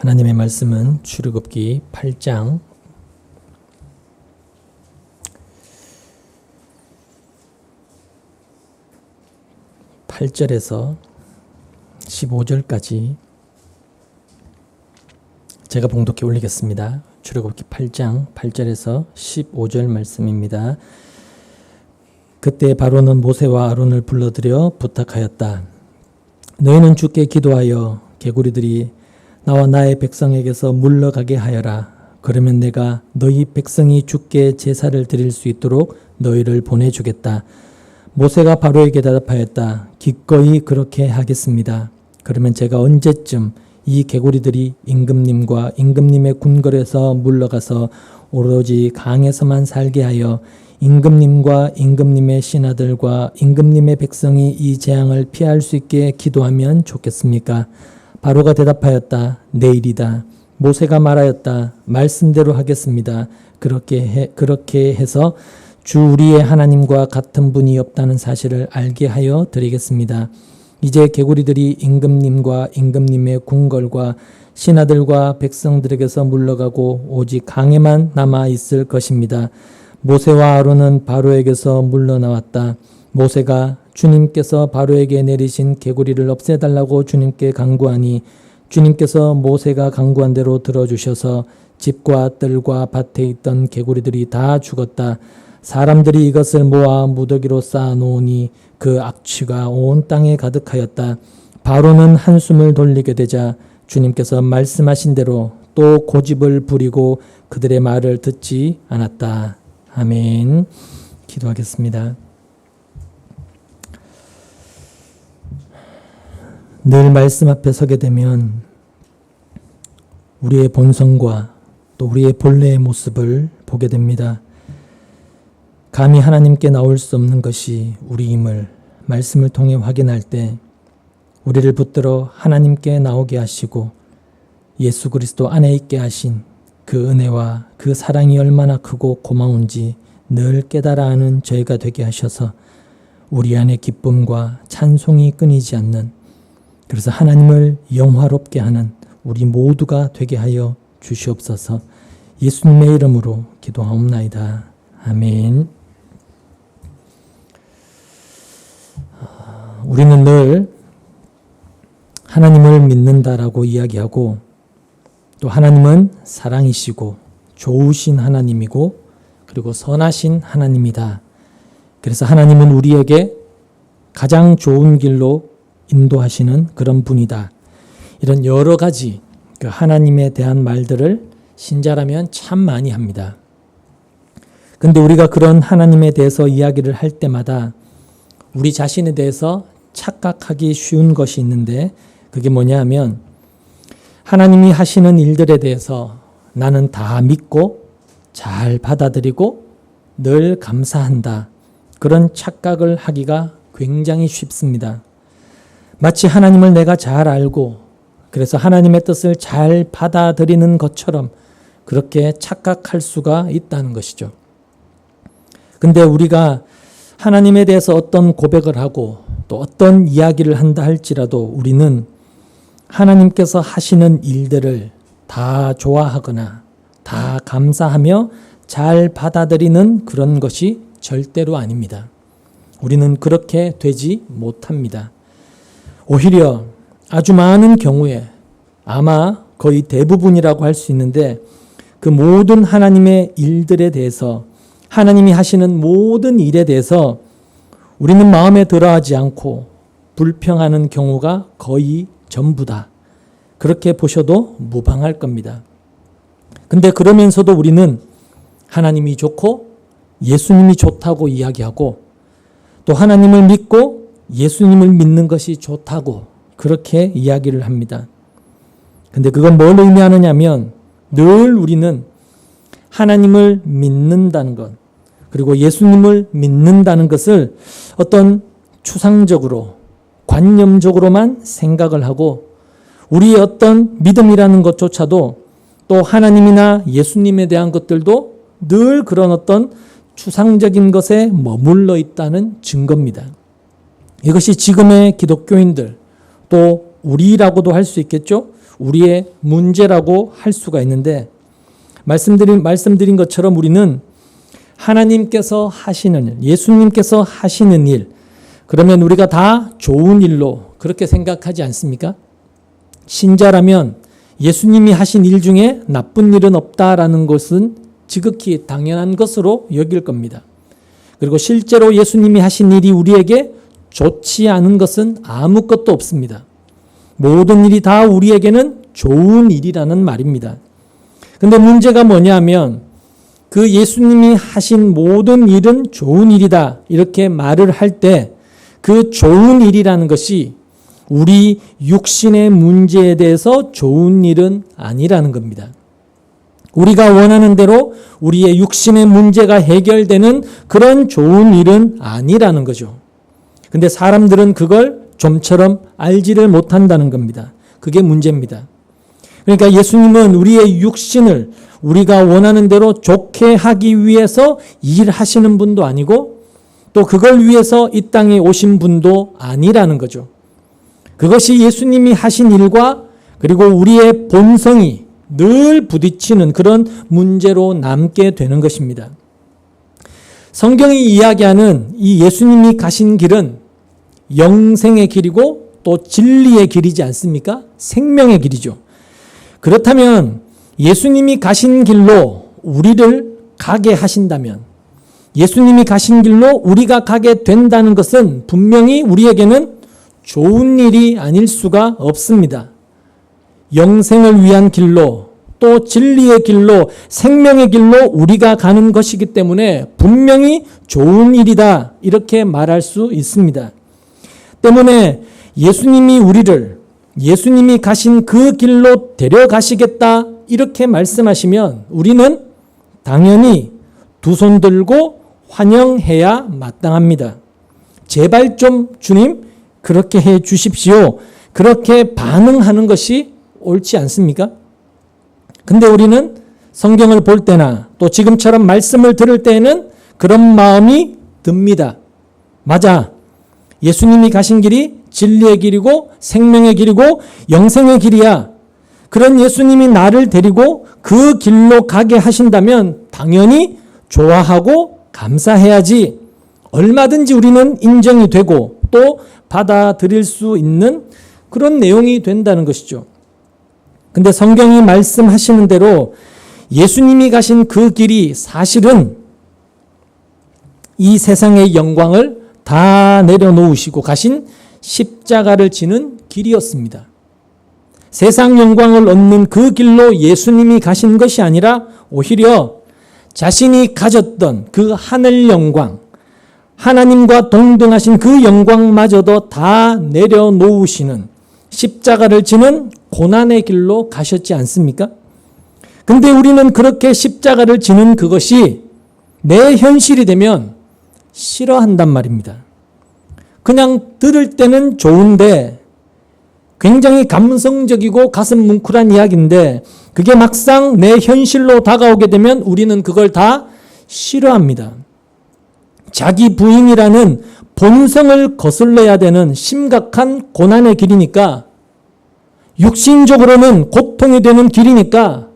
하나님의 말씀은 출애굽기 8장 8절에서 15절까지 제가 봉독해 올리겠습니다. 출애굽기 8장 8절에서 15절 말씀입니다. 그때 바로는 모세와 아론을 불러들여 부탁하였다. 너희는 주께 기도하여 개구리들이 나와 나의 백성에게서 물러가게 하여라. 그러면 내가 너희 백성이 주께 제사를 드릴 수 있도록 너희를 보내주겠다. 모세가 바로에게 대답하였다. 기꺼이 그렇게 하겠습니다. 그러면 제가 언제쯤 이 개구리들이 임금님과 임금님의 궁궐에서 물러가서 오로지 강에서만 살게 하여 임금님과 임금님의 신하들과 임금님의 백성이 이 재앙을 피할 수 있게 기도하면 좋겠습니까? 바로가 대답하였다. 내일이다. 모세가 말하였다. 말씀대로 하겠습니다. 그렇게 해서 주 우리의 하나님과 같은 분이 없다는 사실을 알게 하여 드리겠습니다. 이제 개구리들이 임금님과 임금님의 궁궐과 신하들과 백성들에게서 물러가고 오직 강에만 남아 있을 것입니다. 모세와 아론은 바로에게서 물러나왔다. 모세가 주님께서 바로에게 내리신 개구리를 없애달라고 주님께 간구하니 주님께서 모세가 간구한 대로 들어주셔서 집과 뜰과 밭에 있던 개구리들이 다 죽었다. 사람들이 이것을 모아 무더기로 쌓아놓으니 그 악취가 온 땅에 가득하였다. 바로는 한숨을 돌리게 되자 주님께서 말씀하신 대로 또 고집을 부리고 그들의 말을 듣지 않았다. 아멘. 기도하겠습니다. 늘 말씀 앞에 서게 되면 우리의 본성과 또 우리의 본래의 모습을 보게 됩니다. 감히 하나님께 나올 수 없는 것이 우리임을 말씀을 통해 확인할 때 우리를 붙들어 하나님께 나오게 하시고 예수 그리스도 안에 있게 하신 그 은혜와 그 사랑이 얼마나 크고 고마운지 늘 깨달아 아는 저희가 되게 하셔서 우리 안에 기쁨과 찬송이 끊이지 않는, 그래서 하나님을 영화롭게 하는 우리 모두가 되게 하여 주시옵소서. 예수님의 이름으로 기도하옵나이다. 아멘. 우리는 늘 하나님을 믿는다라고 이야기하고 또 하나님은 사랑이시고 좋으신 하나님이고 그리고 선하신 하나님이다. 그래서 하나님은 우리에게 가장 좋은 길로 인도하시는 그런 분이다. 이런 여러 가지 그 하나님에 대한 말들을 신자라면 참 많이 합니다. 근데 우리가 그런 하나님에 대해서 이야기를 할 때마다 우리 자신에 대해서 착각하기 쉬운 것이 있는데 그게 뭐냐 하면 하나님이 하시는 일들에 대해서 나는 다 믿고 잘 받아들이고 늘 감사한다. 그런 착각을 하기가 굉장히 쉽습니다. 마치 하나님을 내가 잘 알고 그래서 하나님의 뜻을 잘 받아들이는 것처럼 그렇게 착각할 수가 있다는 것이죠. 근데 우리가 하나님에 대해서 어떤 고백을 하고 또 어떤 이야기를 한다 할지라도 우리는 하나님께서 하시는 일들을 다 좋아하거나 다 감사하며 잘 받아들이는 그런 것이 절대로 아닙니다. 우리는 그렇게 되지 못합니다. 오히려 아주 많은 경우에 아마 거의 대부분이라고 할 수 있는데 그 모든 하나님의 일들에 대해서 하나님이 하시는 모든 일에 대해서 우리는 마음에 들어하지 않고 불평하는 경우가 거의 전부다. 그렇게 보셔도 무방할 겁니다. 근데 그러면서도 우리는 하나님이 좋고 예수님이 좋다고 이야기하고 또 하나님을 믿고 예수님을 믿는 것이 좋다고 그렇게 이야기를 합니다. 근데 그건 뭘 의미하느냐면 늘 우리는 하나님을 믿는다는 것 그리고 예수님을 믿는다는 것을 어떤 추상적으로 관념적으로만 생각을 하고 우리의 어떤 믿음이라는 것조차도 또 하나님이나 예수님에 대한 것들도 늘 그런 어떤 추상적인 것에 머물러 있다는 증거입니다. 이것이 지금의 기독교인들 또 우리라고도 할 수 있겠죠. 우리의 문제라고 할 수가 있는데 말씀드린 것처럼 우리는 하나님께서 하시는 일, 예수님께서 하시는 일, 그러면 우리가 다 좋은 일로 그렇게 생각하지 않습니까? 신자라면 예수님이 하신 일 중에 나쁜 일은 없다라는 것은 지극히 당연한 것으로 여길 겁니다. 그리고 실제로 예수님이 하신 일이 우리에게 좋지 않은 것은 아무것도 없습니다. 모든 일이 다 우리에게는 좋은 일이라는 말입니다. 근데 문제가 뭐냐면 그 예수님이 하신 모든 일은 좋은 일이다 이렇게 말을 할 때 그 좋은 일이라는 것이 우리 육신의 문제에 대해서 좋은 일은 아니라는 겁니다. 우리가 원하는 대로 우리의 육신의 문제가 해결되는 그런 좋은 일은 아니라는 거죠. 근데 사람들은 그걸 좀처럼 알지를 못한다는 겁니다. 그게 문제입니다. 그러니까 예수님은 우리의 육신을 우리가 원하는 대로 좋게 하기 위해서 일하시는 분도 아니고 또 그걸 위해서 이 땅에 오신 분도 아니라는 거죠. 그것이 예수님이 하신 일과 그리고 우리의 본성이 늘 부딪히는 그런 문제로 남게 되는 것입니다. 성경이 이야기하는 이 예수님이 가신 길은 영생의 길이고 또 진리의 길이지 않습니까? 생명의 길이죠. 그렇다면 예수님이 가신 길로 우리를 가게 하신다면 예수님이 가신 길로 우리가 가게 된다는 것은 분명히 우리에게는 좋은 일이 아닐 수가 없습니다. 영생을 위한 길로 또 진리의 길로 생명의 길로 우리가 가는 것이기 때문에 분명히 좋은 일이다 이렇게 말할 수 있습니다. 때문에 예수님이 가신 그 길로 데려가시겠다 이렇게 말씀하시면 우리는 당연히 두 손 들고 환영해야 마땅합니다. 제발 좀 주님 그렇게 해 주십시오. 그렇게 반응하는 것이 옳지 않습니까? 근데 우리는 성경을 볼 때나 또 지금처럼 말씀을 들을 때에는 그런 마음이 듭니다. 맞아. 예수님이 가신 길이 진리의 길이고 생명의 길이고 영생의 길이야. 그런 예수님이 나를 데리고 그 길로 가게 하신다면 당연히 좋아하고 감사해야지. 얼마든지 우리는 인정이 되고 또 받아들일 수 있는 그런 내용이 된다는 것이죠. 근데 성경이 말씀하시는 대로 예수님이 가신 그 길이 사실은 이 세상의 영광을 다 내려놓으시고 가신 십자가를 지는 길이었습니다. 세상 영광을 얻는 그 길로 예수님이 가신 것이 아니라 오히려 자신이 가졌던 그 하늘 영광, 하나님과 동등하신 그 영광마저도 다 내려놓으시는 십자가를 지는 고난의 길로 가셨지 않습니까? 근데 우리는 그렇게 십자가를 지는 그것이 내 현실이 되면 싫어한단 말입니다. 그냥 들을 때는 좋은데 굉장히 감성적이고 가슴 뭉클한 이야기인데 그게 막상 내 현실로 다가오게 되면 우리는 그걸 다 싫어합니다. 자기 부인이라는 본성을 거슬러야 되는 심각한 고난의 길이니까 육신적으로는 고통이 되는 길이니까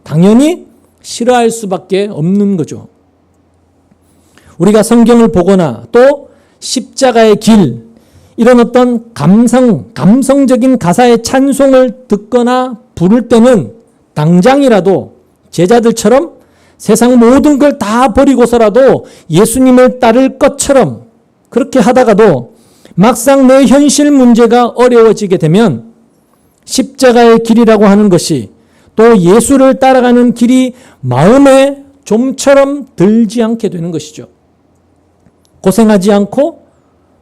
당연히 싫어할 수밖에 없는 거죠. 우리가 성경을 보거나 또 십자가의 길 이런 어떤 감성적인 가사의 찬송을 듣거나 부를 때는 당장이라도 제자들처럼 세상 모든 걸 다 버리고서라도 예수님을 따를 것처럼 그렇게 하다가도 막상 내 현실 문제가 어려워지게 되면 십자가의 길이라고 하는 것이 또 예수를 따라가는 길이 마음에 좀처럼 들지 않게 되는 것이죠. 고생하지 않고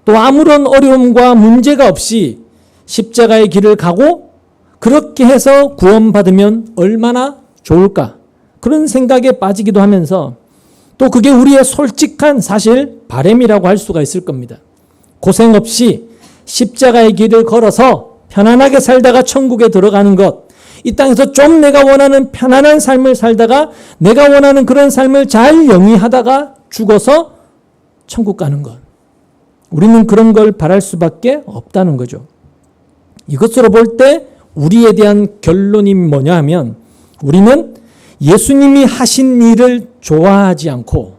또 아무런 어려움과 문제가 없이 십자가의 길을 가고 그렇게 해서 구원받으면 얼마나 좋을까 그런 생각에 빠지기도 하면서 또 그게 우리의 솔직한 사실 바람이라고 할 수가 있을 겁니다. 고생 없이 십자가의 길을 걸어서 편안하게 살다가 천국에 들어가는 것, 이 땅에서 좀 내가 원하는 편안한 삶을 살다가 내가 원하는 그런 삶을 잘 영위하다가 죽어서 천국 가는 것. 우리는 그런 걸 바랄 수밖에 없다는 거죠. 이것으로 볼 때 우리에 대한 결론이 뭐냐 하면 우리는 예수님이 하신 일을 좋아하지 않고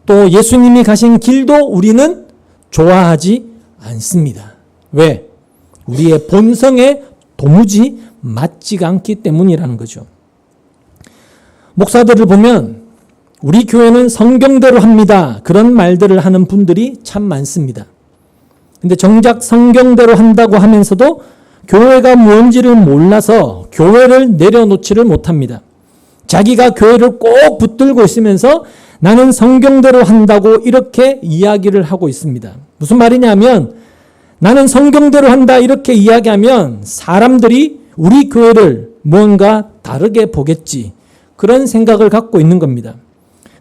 또 예수님이 가신 길도 우리는 좋아하지 않습니다. 왜? 우리의 본성에 도무지 맞지가 않기 때문이라는 거죠. 목사들을 보면 우리 교회는 성경대로 합니다. 그런 말들을 하는 분들이 참 많습니다. 근데 정작 성경대로 한다고 하면서도 교회가 뭔지를 몰라서 교회를 내려놓지를 못합니다. 자기가 교회를 꼭 붙들고 있으면서 나는 성경대로 한다고 이렇게 이야기를 하고 있습니다. 무슨 말이냐면 나는 성경대로 한다 이렇게 이야기하면 사람들이 우리 교회를 뭔가 다르게 보겠지. 그런 생각을 갖고 있는 겁니다.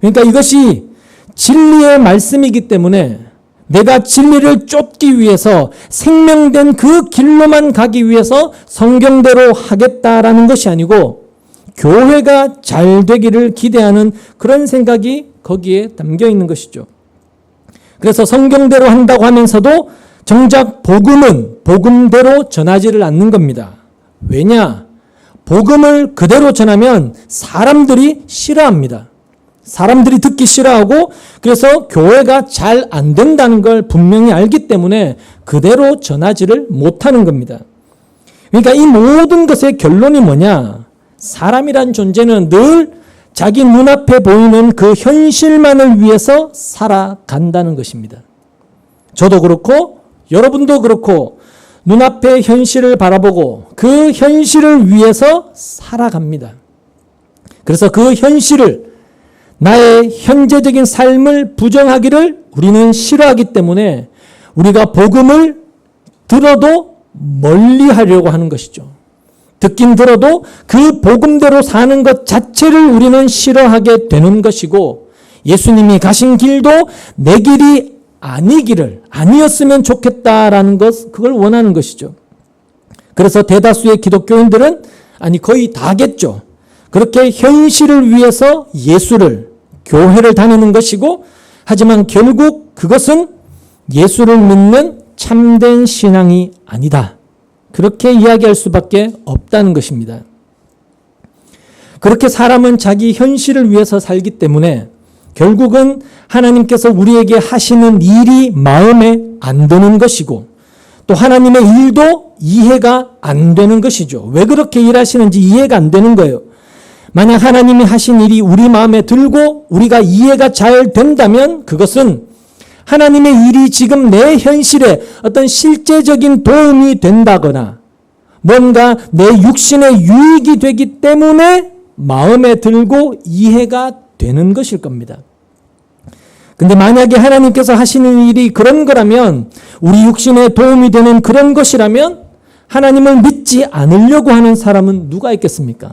그러니까 이것이 진리의 말씀이기 때문에 내가 진리를 쫓기 위해서 생명된 그 길로만 가기 위해서 성경대로 하겠다라는 것이 아니고 교회가 잘 되기를 기대하는 그런 생각이 거기에 담겨 있는 것이죠. 그래서 성경대로 한다고 하면서도 정작 복음은 복음대로 전하지를 않는 겁니다. 왜냐? 복음을 그대로 전하면 사람들이 싫어합니다. 사람들이 듣기 싫어하고 그래서 교회가 잘 안 된다는 걸 분명히 알기 때문에 그대로 전하지를 못하는 겁니다. 그러니까 이 모든 것의 결론이 뭐냐? 사람이란 존재는 늘 자기 눈앞에 보이는 그 현실만을 위해서 살아간다는 것입니다. 저도 그렇고 여러분도 그렇고 눈앞의 현실을 바라보고 그 현실을 위해서 살아갑니다. 그래서 그 현실을 나의 현재적인 삶을 부정하기를 우리는 싫어하기 때문에 우리가 복음을 들어도 멀리 하려고 하는 것이죠. 듣긴 들어도 그 복음대로 사는 것 자체를 우리는 싫어하게 되는 것이고 예수님이 가신 길도 내 길이 아니기를 아니었으면 좋겠다라는 것 그걸 원하는 것이죠. 그래서 대다수의 기독교인들은 아니 거의 다겠죠. 그렇게 현실을 위해서 예수를 교회를 다니는 것이고 하지만 결국 그것은 예수를 믿는 참된 신앙이 아니다. 그렇게 이야기할 수밖에 없다는 것입니다. 그렇게 사람은 자기 현실을 위해서 살기 때문에 결국은 하나님께서 우리에게 하시는 일이 마음에 안 드는 것이고 또 하나님의 일도 이해가 안 되는 것이죠. 왜 그렇게 일하시는지 이해가 안 되는 거예요. 만약 하나님이 하신 일이 우리 마음에 들고 우리가 이해가 잘 된다면 그것은 하나님의 일이 지금 내 현실에 어떤 실제적인 도움이 된다거나 뭔가 내 육신의 유익이 되기 때문에 마음에 들고 이해가 되는 것일 겁니다. 근데 만약에 하나님께서 하시는 일이 그런 거라면 우리 육신에 도움이 되는 그런 것이라면 하나님을 믿지 않으려고 하는 사람은 누가 있겠습니까?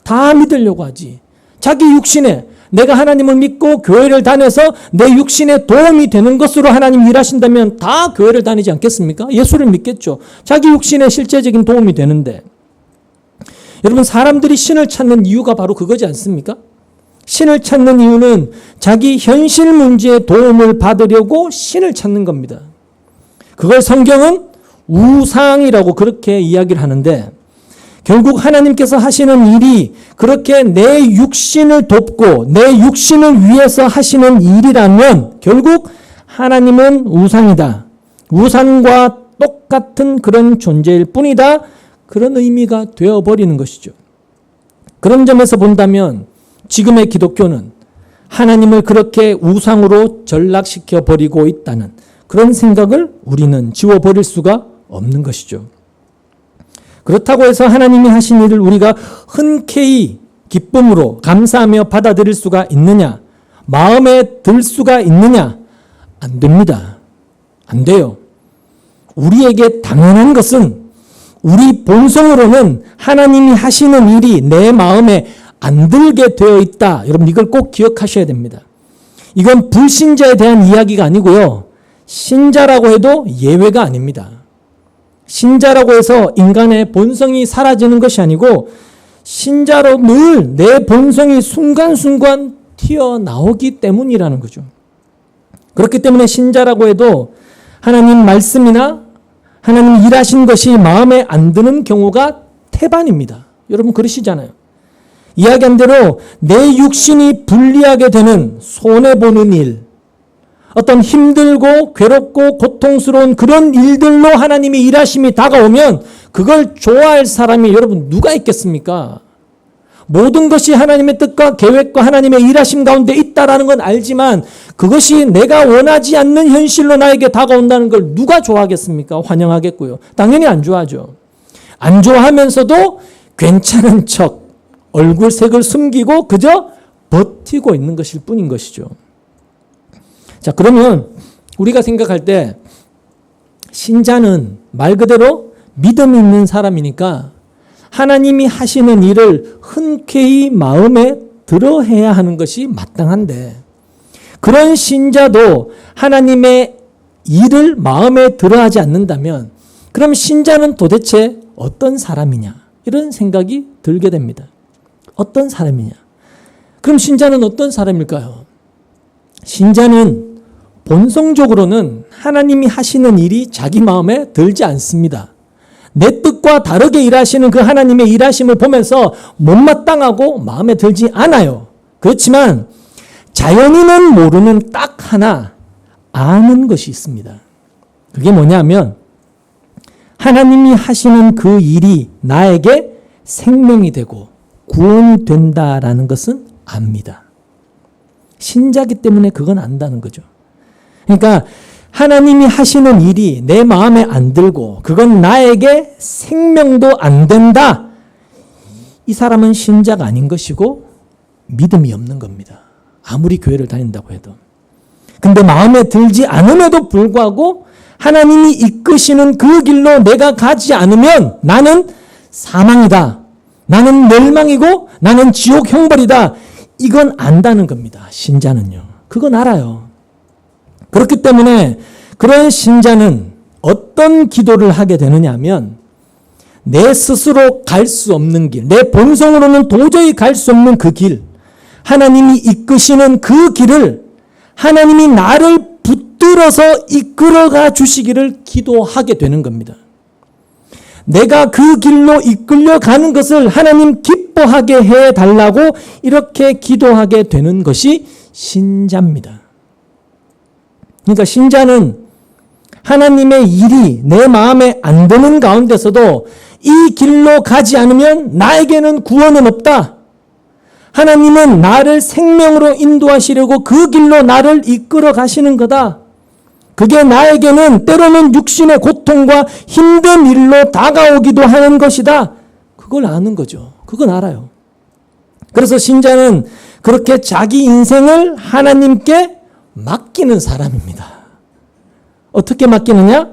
다 믿으려고 하지. 자기 육신에 내가 하나님을 믿고 교회를 다녀서 내 육신에 도움이 되는 것으로 하나님 일하신다면 다 교회를 다니지 않겠습니까? 예수를 믿겠죠. 자기 육신에 실제적인 도움이 되는데. 여러분 사람들이 신을 찾는 이유가 바로 그거지 않습니까? 신을 찾는 이유는 자기 현실 문제에 도움을 받으려고 신을 찾는 겁니다. 그걸 성경은 우상이라고 그렇게 이야기를 하는데 결국 하나님께서 하시는 일이 그렇게 내 육신을 돕고 내 육신을 위해서 하시는 일이라면 결국 하나님은 우상이다. 우상과 똑같은 그런 존재일 뿐이다. 그런 의미가 되어버리는 것이죠. 그런 점에서 본다면 지금의 기독교는 하나님을 그렇게 우상으로 전락시켜 버리고 있다는 그런 생각을 우리는 지워버릴 수가 없는 것이죠. 그렇다고 해서 하나님이 하신 일을 우리가 흔쾌히 기쁨으로 감사하며 받아들일 수가 있느냐? 마음에 들 수가 있느냐? 안 됩니다. 안 돼요. 우리에게 당연한 것은 우리 본성으로는 하나님이 하시는 일이 내 마음에 안 들게 되어 있다. 여러분 이걸 꼭 기억하셔야 됩니다. 이건 불신자에 대한 이야기가 아니고요. 신자라고 해도 예외가 아닙니다. 신자라고 해서 인간의 본성이 사라지는 것이 아니고 신자로 늘 내 본성이 순간순간 튀어나오기 때문이라는 거죠. 그렇기 때문에 신자라고 해도 하나님 말씀이나 하나님 일하신 것이 마음에 안 드는 경우가 태반입니다. 여러분 그러시잖아요. 이야기한 대로 내 육신이 불리하게 되는 손해보는 일, 어떤 힘들고 괴롭고 고통스러운 그런 일들로 하나님의 일하심이 다가오면 그걸 좋아할 사람이 여러분 누가 있겠습니까? 모든 것이 하나님의 뜻과 계획과 하나님의 일하심 가운데 있다라는 건 알지만 그것이 내가 원하지 않는 현실로 나에게 다가온다는 걸 누가 좋아하겠습니까? 환영하겠고요. 당연히 안 좋아하죠. 안 좋아하면서도 괜찮은 척 얼굴 색을 숨기고 그저 버티고 있는 것일 뿐인 것이죠. 자, 그러면 우리가 생각할 때 신자는 말 그대로 믿음이 있는 사람이니까 하나님이 하시는 일을 흔쾌히 마음에 들어 해야 하는 것이 마땅한데 그런 신자도 하나님의 일을 마음에 들어 하지 않는다면 그럼 신자는 도대체 어떤 사람이냐 이런 생각이 들게 됩니다. 어떤 사람이냐? 그럼 신자는 어떤 사람일까요? 신자는 본성적으로는 하나님이 하시는 일이 자기 마음에 들지 않습니다. 내 뜻과 다르게 일하시는 그 하나님의 일하심을 보면서 못마땅하고 마음에 들지 않아요. 그렇지만 자연인은 모르는 딱 하나 아는 것이 있습니다. 그게 뭐냐면 하나님이 하시는 그 일이 나에게 생명이 되고 구원이 된다라는 것은 압니다. 신자기 때문에 그건 안다는 거죠. 그러니까 하나님이 하시는 일이 내 마음에 안 들고 그건 나에게 생명도 안 된다. 이 사람은 신자가 아닌 것이고 믿음이 없는 겁니다. 아무리 교회를 다닌다고 해도. 근데 마음에 들지 않음에도 불구하고 하나님이 이끄시는 그 길로 내가 가지 않으면 나는 사망이다. 나는 멸망이고 나는 지옥 형벌이다. 이건 안다는 겁니다. 신자는요. 그건 알아요. 그렇기 때문에 그런 신자는 어떤 기도를 하게 되느냐 하면 내 스스로 갈 수 없는 길, 내 본성으로는 도저히 갈 수 없는 그 길, 하나님이 이끄시는 그 길을 하나님이 나를 붙들어서 이끌어가 주시기를 기도하게 되는 겁니다. 내가 그 길로 이끌려가는 것을 하나님 기뻐하게 해달라고 이렇게 기도하게 되는 것이 신자입니다. 그러니까 신자는 하나님의 일이 내 마음에 안 드는 가운데서도 이 길로 가지 않으면 나에게는 구원은 없다. 하나님은 나를 생명으로 인도하시려고 그 길로 나를 이끌어 가시는 거다. 그게 나에게는 때로는 육신의 고통과 힘든 일로 다가오기도 하는 것이다. 그걸 아는 거죠. 그건 알아요. 그래서 신자는 그렇게 자기 인생을 하나님께 맡기는 사람입니다. 어떻게 맡기느냐?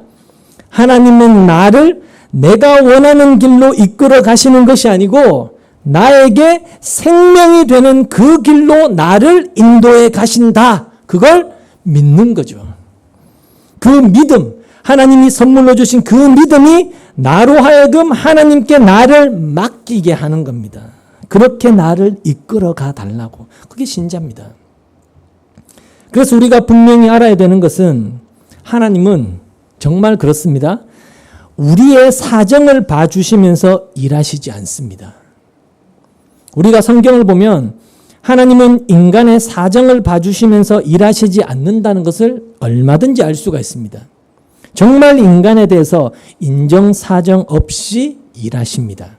하나님은 나를 내가 원하는 길로 이끌어 가시는 것이 아니고 나에게 생명이 되는 그 길로 나를 인도해 가신다. 그걸 믿는 거죠. 그 믿음, 하나님이 선물로 주신 그 믿음이 나로 하여금 하나님께 나를 맡기게 하는 겁니다. 그렇게 나를 이끌어 가 달라고. 그게 신자입니다. 그래서 우리가 분명히 알아야 되는 것은 하나님은 정말 그렇습니다. 우리의 사정을 봐주시면서 일하시지 않습니다. 우리가 성경을 보면 하나님은 인간의 사정을 봐주시면서 일하시지 않는다는 것을 얼마든지 알 수가 있습니다. 정말 인간에 대해서 인정사정 없이 일하십니다.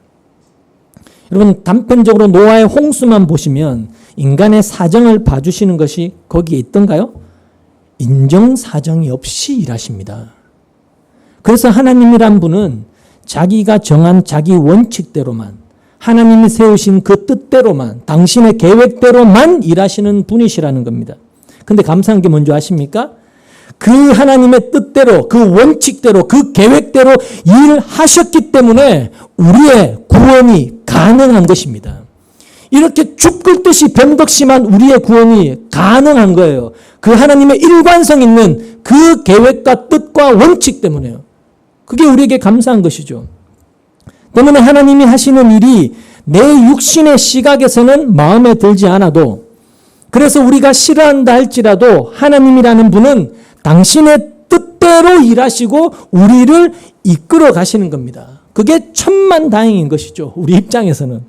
여러분 단편적으로 노아의 홍수만 보시면 인간의 사정을 봐주시는 것이 거기에 있던가요? 인정사정이 없이 일하십니다. 그래서 하나님이란 분은 자기가 정한 자기 원칙대로만 하나님이 세우신 그 뜻대로만 당신의 계획대로만 일하시는 분이시라는 겁니다. 근데 감사한 게 뭔지 아십니까? 그 하나님의 뜻대로 그 원칙대로 그 계획대로 일하셨기 때문에 우리의 구원이 가능한 것입니다. 이렇게 죽을 듯이 변덕심한 우리의 구원이 가능한 거예요. 그 하나님의 일관성 있는 그 계획과 뜻과 원칙 때문에요. 그게 우리에게 감사한 것이죠. 때문에 하나님이 하시는 일이 내 육신의 시각에서는 마음에 들지 않아도 그래서 우리가 싫어한다 할지라도 하나님이라는 분은 당신의 뜻대로 일하시고 우리를 이끌어 가시는 겁니다. 그게 천만다행인 것이죠. 우리 입장에서는.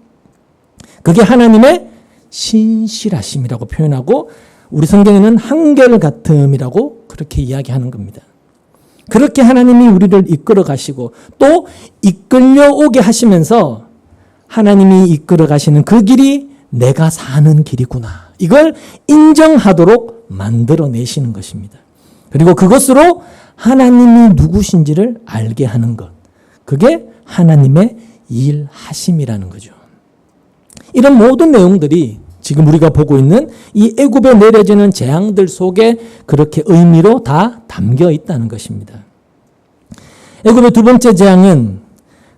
그게 하나님의 신실하심이라고 표현하고 우리 성경에는 한결같음이라고 그렇게 이야기하는 겁니다. 그렇게 하나님이 우리를 이끌어 가시고 또 이끌려 오게 하시면서 하나님이 이끌어 가시는 그 길이 내가 사는 길이구나. 이걸 인정하도록 만들어내시는 것입니다. 그리고 그것으로 하나님이 누구신지를 알게 하는 것. 그게 하나님의 일하심이라는 거죠. 이런 모든 내용들이 지금 우리가 보고 있는 이 애굽에 내려지는 재앙들 속에 그렇게 의미로 다 담겨 있다는 것입니다. 애굽의 두 번째 재앙은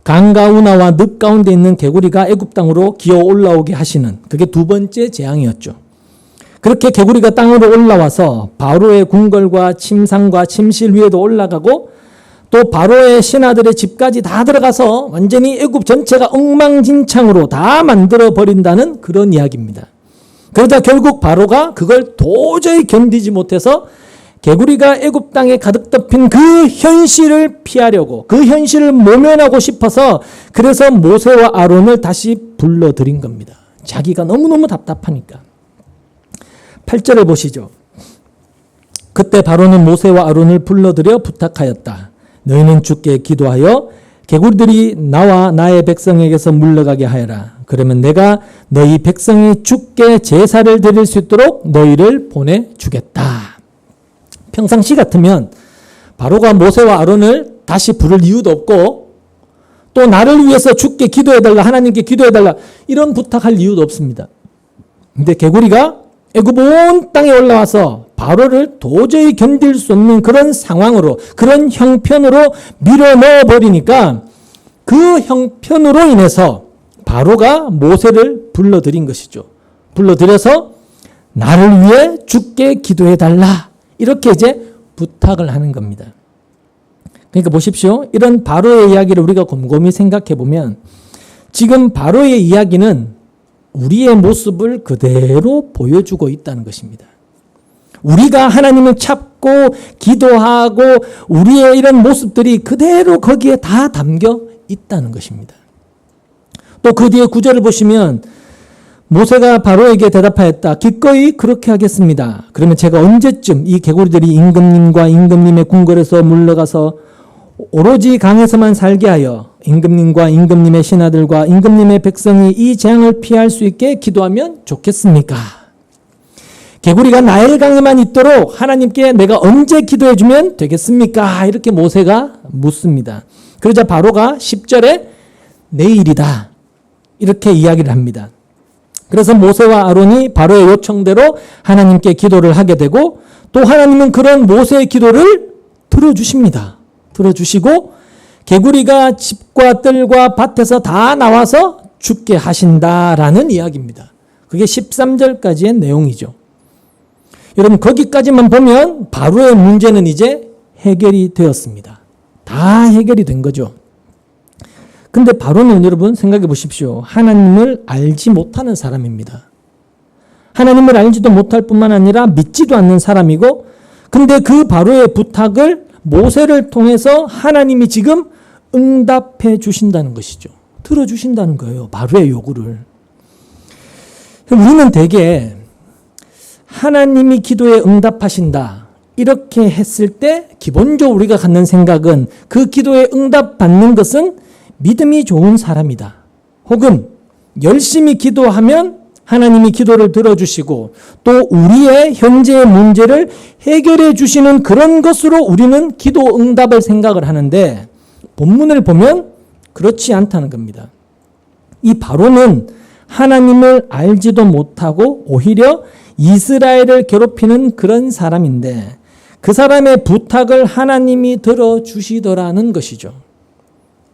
강과 운하와 늪 가운데 있는 개구리가 애굽 땅으로 기어 올라오게 하시는 그게 두 번째 재앙이었죠. 그렇게 개구리가 땅으로 올라와서 바로의 궁궐과 침상과 침실 위에도 올라가고 또 바로의 신하들의 집까지 다 들어가서 완전히 애굽 전체가 엉망진창으로 다 만들어 버린다는 그런 이야기입니다. 그러자 결국 바로가 그걸 도저히 견디지 못해서 개구리가 애굽 땅에 가득 덮인 그 현실을 피하려고 그 현실을 모면하고 싶어서 그래서 모세와 아론을 다시 불러들인 겁니다. 자기가 너무너무 답답하니까. 8절을 보시죠. 그때 바로는 모세와 아론을 불러들여 부탁하였다. 너희는 주께 기도하여 개구리들이 나와 나의 백성에게서 물러가게 하여라. 그러면 내가 너희 백성이 주께 제사를 드릴 수 있도록 너희를 보내주겠다. 평상시 같으면 바로가 모세와 아론을 다시 부를 이유도 없고 또 나를 위해서 주께 기도해달라, 하나님께 기도해달라 이런 부탁할 이유도 없습니다. 근데 개구리가 애굽 온 땅에 올라와서 바로를 도저히 견딜 수 없는 그런 상황으로 그런 형편으로 밀어넣어 버리니까 그 형편으로 인해서 바로가 모세를 불러들인 것이죠. 불러들여서 나를 위해 주께 기도해달라 이렇게 이제 부탁을 하는 겁니다. 그러니까 보십시오. 이런 바로의 이야기를 우리가 곰곰이 생각해 보면 지금 바로의 이야기는 우리의 모습을 그대로 보여주고 있다는 것입니다. 우리가 하나님을 찾고 기도하고 우리의 이런 모습들이 그대로 거기에 다 담겨 있다는 것입니다. 또 그 뒤에 구절을 보시면 모세가 바로에게 대답하였다. 기꺼이 그렇게 하겠습니다. 그러면 제가 언제쯤 이 개구리들이 임금님과 임금님의 궁궐에서 물러가서 오로지 강에서만 살게 하여 임금님과 임금님의 신하들과 임금님의 백성이 이 재앙을 피할 수 있게 기도하면 좋겠습니까? 개구리가 나일강에만 있도록 하나님께 내가 언제 기도해주면 되겠습니까? 이렇게 모세가 묻습니다. 그러자 바로가 10절에 내일이다 이렇게 이야기를 합니다. 그래서 모세와 아론이 바로의 요청대로 하나님께 기도를 하게 되고 또 하나님은 그런 모세의 기도를 들어주십니다. 들어주시고 개구리가 집과 뜰과 밭에서 다 나와서 죽게 하신다라는 이야기입니다. 그게 13절까지의 내용이죠. 여러분 거기까지만 보면 바로의 문제는 이제 해결이 되었습니다. 다 해결이 된 거죠. 근데 바로는 여러분 생각해 보십시오. 하나님을 알지 못하는 사람입니다. 하나님을 알지도 못할 뿐만 아니라 믿지도 않는 사람이고 근데 그 바로의 부탁을 모세를 통해서 하나님이 지금 응답해 주신다는 것이죠. 들어주신다는 거예요. 바로의 요구를. 우리는 대개 하나님이 기도에 응답하신다. 이렇게 했을 때 기본적으로 우리가 갖는 생각은 그 기도에 응답받는 것은 믿음이 좋은 사람이다. 혹은 열심히 기도하면 하나님이 기도를 들어주시고 또 우리의 현재의 문제를 해결해 주시는 그런 것으로 우리는 기도 응답을 생각을 하는데 본문을 보면 그렇지 않다는 겁니다. 이 바로는 하나님을 알지도 못하고 오히려 이스라엘을 괴롭히는 그런 사람인데 그 사람의 부탁을 하나님이 들어주시더라는 것이죠.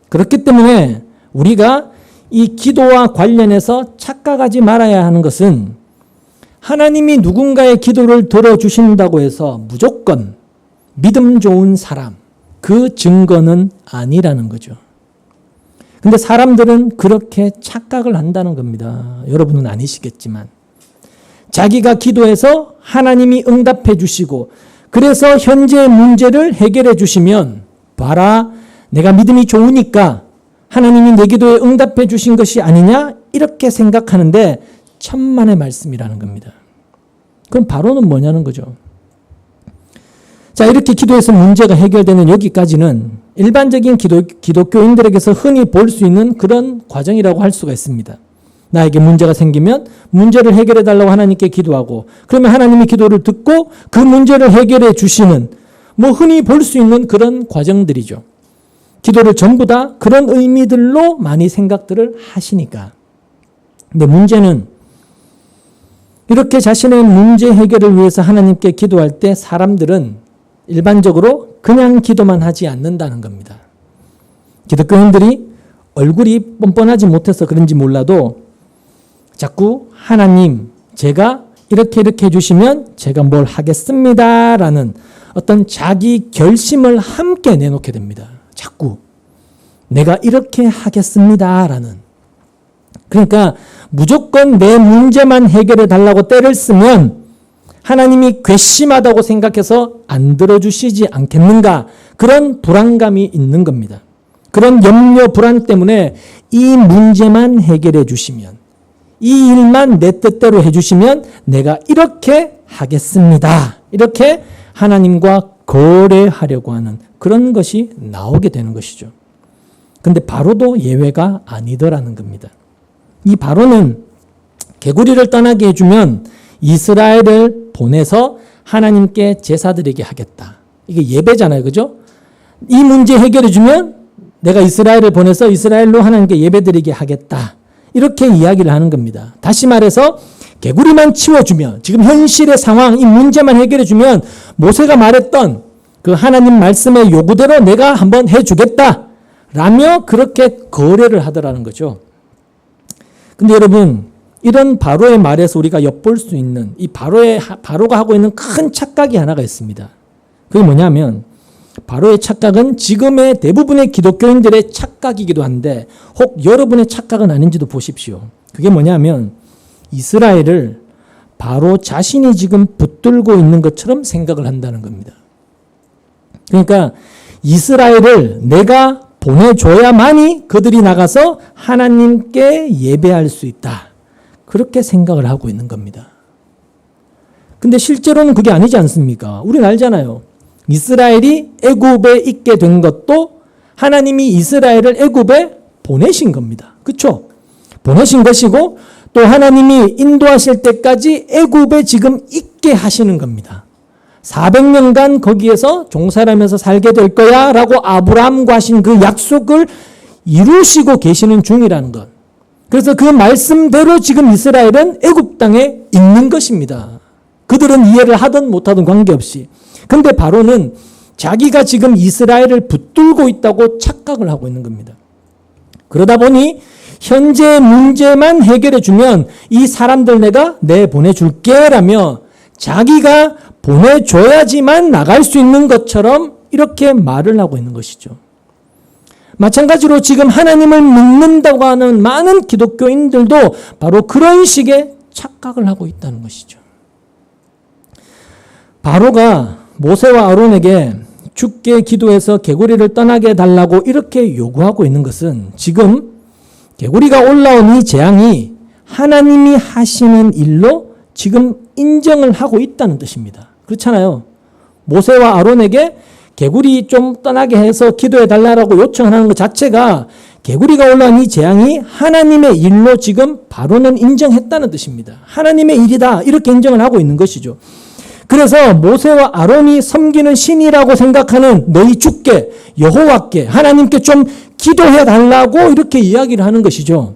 그렇기 때문에 우리가 이 기도와 관련해서 착각하지 말아야 하는 것은 하나님이 누군가의 기도를 들어주신다고 해서 무조건 믿음 좋은 사람, 그 증거는 아니라는 거죠. 근데 사람들은 그렇게 착각을 한다는 겁니다. 여러분은 아니시겠지만. 자기가 기도해서 하나님이 응답해 주시고 그래서 현재의 문제를 해결해 주시면 봐라 내가 믿음이 좋으니까 하나님이 내 기도에 응답해 주신 것이 아니냐? 이렇게 생각하는데 천만의 말씀이라는 겁니다. 그럼 바로는 뭐냐는 거죠. 자, 이렇게 기도해서 문제가 해결되는 여기까지는 일반적인 기독교인들에게서 흔히 볼 수 있는 그런 과정이라고 할 수가 있습니다. 나에게 문제가 생기면 문제를 해결해 달라고 하나님께 기도하고, 그러면 하나님이 기도를 듣고 그 문제를 해결해 주시는, 흔히 볼 수 있는 그런 과정들이죠. 기도를 전부 다 그런 의미들로 많이 생각들을 하시니까. 근데 문제는 이렇게 자신의 문제 해결을 위해서 하나님께 기도할 때 사람들은 일반적으로 그냥 기도만 하지 않는다는 겁니다. 기독교인들이 얼굴이 뻔뻔하지 못해서 그런지 몰라도 자꾸 하나님, 제가 이렇게 해주시면 제가 뭘 하겠습니다 라는 어떤 자기 결심을 함께 내놓게 됩니다. 자꾸 내가 이렇게 하겠습니다 라는. 그러니까 무조건 내 문제만 해결해 달라고 때를 쓰면 하나님이 괘씸하다고 생각해서 안 들어주시지 않겠는가, 그런 불안감이 있는 겁니다. 그런 염려 불안 때문에 이 문제만 해결해 주시면, 이 일만 내 뜻대로 해주시면 내가 이렇게 하겠습니다, 이렇게 하나님과 거래하려고 하는 그런 것이 나오게 되는 것이죠. 근데 바로도 예외가 아니더라는 겁니다. 이 바로는 개구리를 떠나게 해주면 이스라엘을 보내서 하나님께 제사 드리게 하겠다. 이게 예배잖아요. 그죠? 이 문제 해결해 주면 내가 이스라엘을 보내서 이스라엘로 하나님께 예배 드리게 하겠다. 이렇게 이야기를 하는 겁니다. 다시 말해서 개구리만 치워주면, 지금 현실의 상황, 이 문제만 해결해 주면 모세가 말했던 그 하나님 말씀의 요구대로 내가 한번 해주겠다 라며 그렇게 거래를 하더라는 거죠. 근데 여러분, 이런 바로의 말에서 우리가 엿볼 수 있는 이 바로가 하고 있는 큰 착각이 하나가 있습니다. 그게 뭐냐면 바로의 착각은 지금의 대부분의 기독교인들의 착각이기도 한데 혹 여러분의 착각은 아닌지도 보십시오. 그게 뭐냐면 이스라엘을 바로 자신이 지금 붙들고 있는 것처럼 생각을 한다는 겁니다. 그러니까 이스라엘을 내가 보내줘야만이 그들이 나가서 하나님께 예배할 수 있다. 그렇게 생각을 하고 있는 겁니다. 근데 실제로는 그게 아니지 않습니까? 우리는 알잖아요. 이스라엘이 애굽에 있게 된 것도 하나님이 이스라엘을 애굽에 보내신 겁니다. 그렇죠? 보내신 것이고 또 하나님이 인도하실 때까지 애굽에 지금 있게 하시는 겁니다. 400년간 거기에서 종살이하면서 살게 될 거야 라고 아브라함과 하신 그 약속을 이루시고 계시는 중이라는 것. 그래서 그 말씀대로 지금 이스라엘은 애굽 땅에 있는 것입니다. 그들은 이해를 하든 못하든 관계없이. 근데 바로는 자기가 지금 이스라엘을 붙들고 있다고 착각을 하고 있는 겁니다. 그러다 보니 현재 문제만 해결해 주면 이 사람들 내가 내보내줄게 라며 자기가 보내줘야지만 나갈 수 있는 것처럼 이렇게 말을 하고 있는 것이죠. 마찬가지로 지금 하나님을 믿는다고 하는 많은 기독교인들도 바로 그런 식의 착각을 하고 있다는 것이죠. 바로가 모세와 아론에게 주께 기도해서 개구리를 떠나게 해달라고 이렇게 요구하고 있는 것은 지금 개구리가 올라온 이 재앙이 하나님이 하시는 일로 지금 인정을 하고 있다는 뜻입니다. 그렇잖아요. 모세와 아론에게 개구리 좀 떠나게 해서 기도해 달라고 요청하는 것 자체가 개구리가 올라온 이 재앙이 하나님의 일로 지금 바로는 인정했다는 뜻입니다. 하나님의 일이다 이렇게 인정을 하고 있는 것이죠. 그래서 모세와 아론이 섬기는 신이라고 생각하는 너희 주께 여호와께 하나님께 좀 기도해 달라고 이렇게 이야기를 하는 것이죠.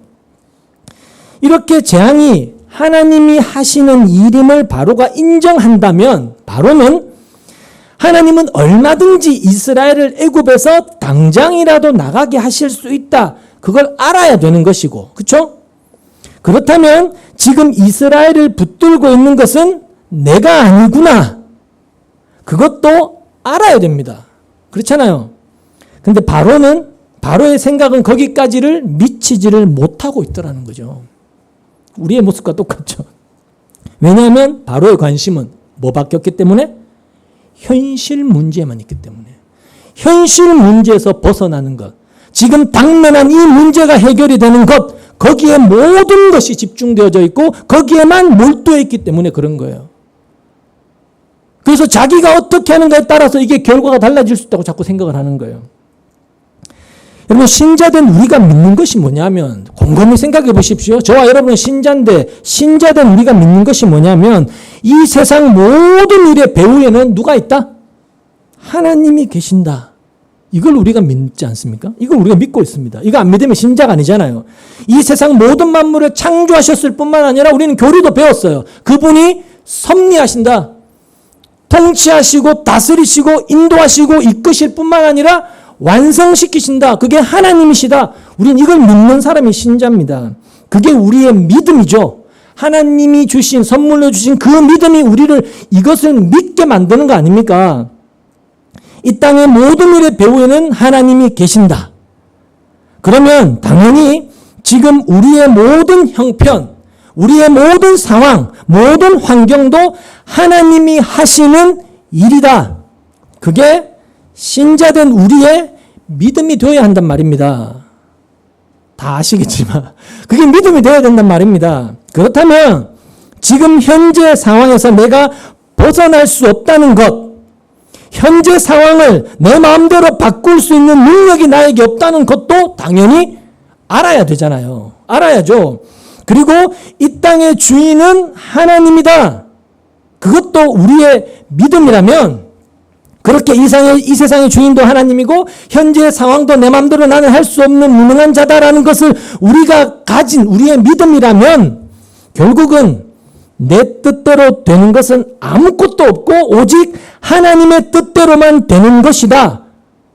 이렇게 재앙이 하나님이 하시는 일임을 바로가 인정한다면 바로는 하나님은 얼마든지 이스라엘을 애굽에서 당장이라도 나가게 하실 수 있다. 그걸 알아야 되는 것이고, 그렇죠? 그렇다면 지금 이스라엘을 붙들고 있는 것은 내가 아니구나. 그것도 알아야 됩니다. 그렇잖아요. 근데 바로의 생각은 거기까지를 미치지를 못하고 있더라는 거죠. 우리의 모습과 똑같죠. 왜냐하면 바로의 관심은 뭐 바뀌었기 때문에? 현실 문제만 있기 때문에. 현실 문제에서 벗어나는 것. 지금 당면한 이 문제가 해결이 되는 것, 거기에 모든 것이 집중되어져 있고 거기에만 몰두해 있기 때문에 그런 거예요. 그래서 자기가 어떻게 하는가에 따라서 이게 결과가 달라질 수 있다고 자꾸 생각을 하는 거예요. 여러분, 신자된 우리가 믿는 것이 뭐냐면, 곰곰이 생각해 보십시오. 저와 여러분은 신자인데, 신자된 우리가 믿는 것이 뭐냐면, 이 세상 모든 일의 배후에는 누가 있다? 하나님이 계신다. 이걸 우리가 믿지 않습니까? 이걸 우리가 믿고 있습니다. 이거 안 믿으면 신자가 아니잖아요. 이 세상 모든 만물을 창조하셨을 뿐만 아니라 우리는 교리도 배웠어요. 그분이 섭리하신다. 통치하시고 다스리시고 인도하시고 이끄실 뿐만 아니라 완성시키신다. 그게 하나님이시다. 우린 이걸 믿는 사람이 신자입니다. 그게 우리의 믿음이죠. 하나님이 주신, 선물로 주신 그 믿음이 우리를 이것을 믿게 만드는 거 아닙니까? 이 땅의 모든 일의 배후에는 하나님이 계신다. 그러면 당연히 지금 우리의 모든 형편, 우리의 모든 상황, 모든 환경도 하나님이 하시는 일이다. 그게 신자된 우리의 믿음이 되어야 한단 말입니다. 다 아시겠지만 그게 믿음이 되어야 된단 말입니다. 그렇다면 지금 현재 상황에서 내가 벗어날 수 없다는 것, 현재 상황을 내 마음대로 바꿀 수 있는 능력이 나에게 없다는 것도 당연히 알아야 되잖아요. 알아야죠. 그리고 이 땅의 주인은 하나님이다. 그것도 우리의 믿음이라면, 그렇게 이 세상의 주인도 하나님이고 현재의 상황도 내 마음대로 나는 할 수 없는 무능한 자다라는 것을 우리가 가진 우리의 믿음이라면, 결국은 내 뜻대로 되는 것은 아무것도 없고 오직 하나님의 뜻대로만 되는 것이다.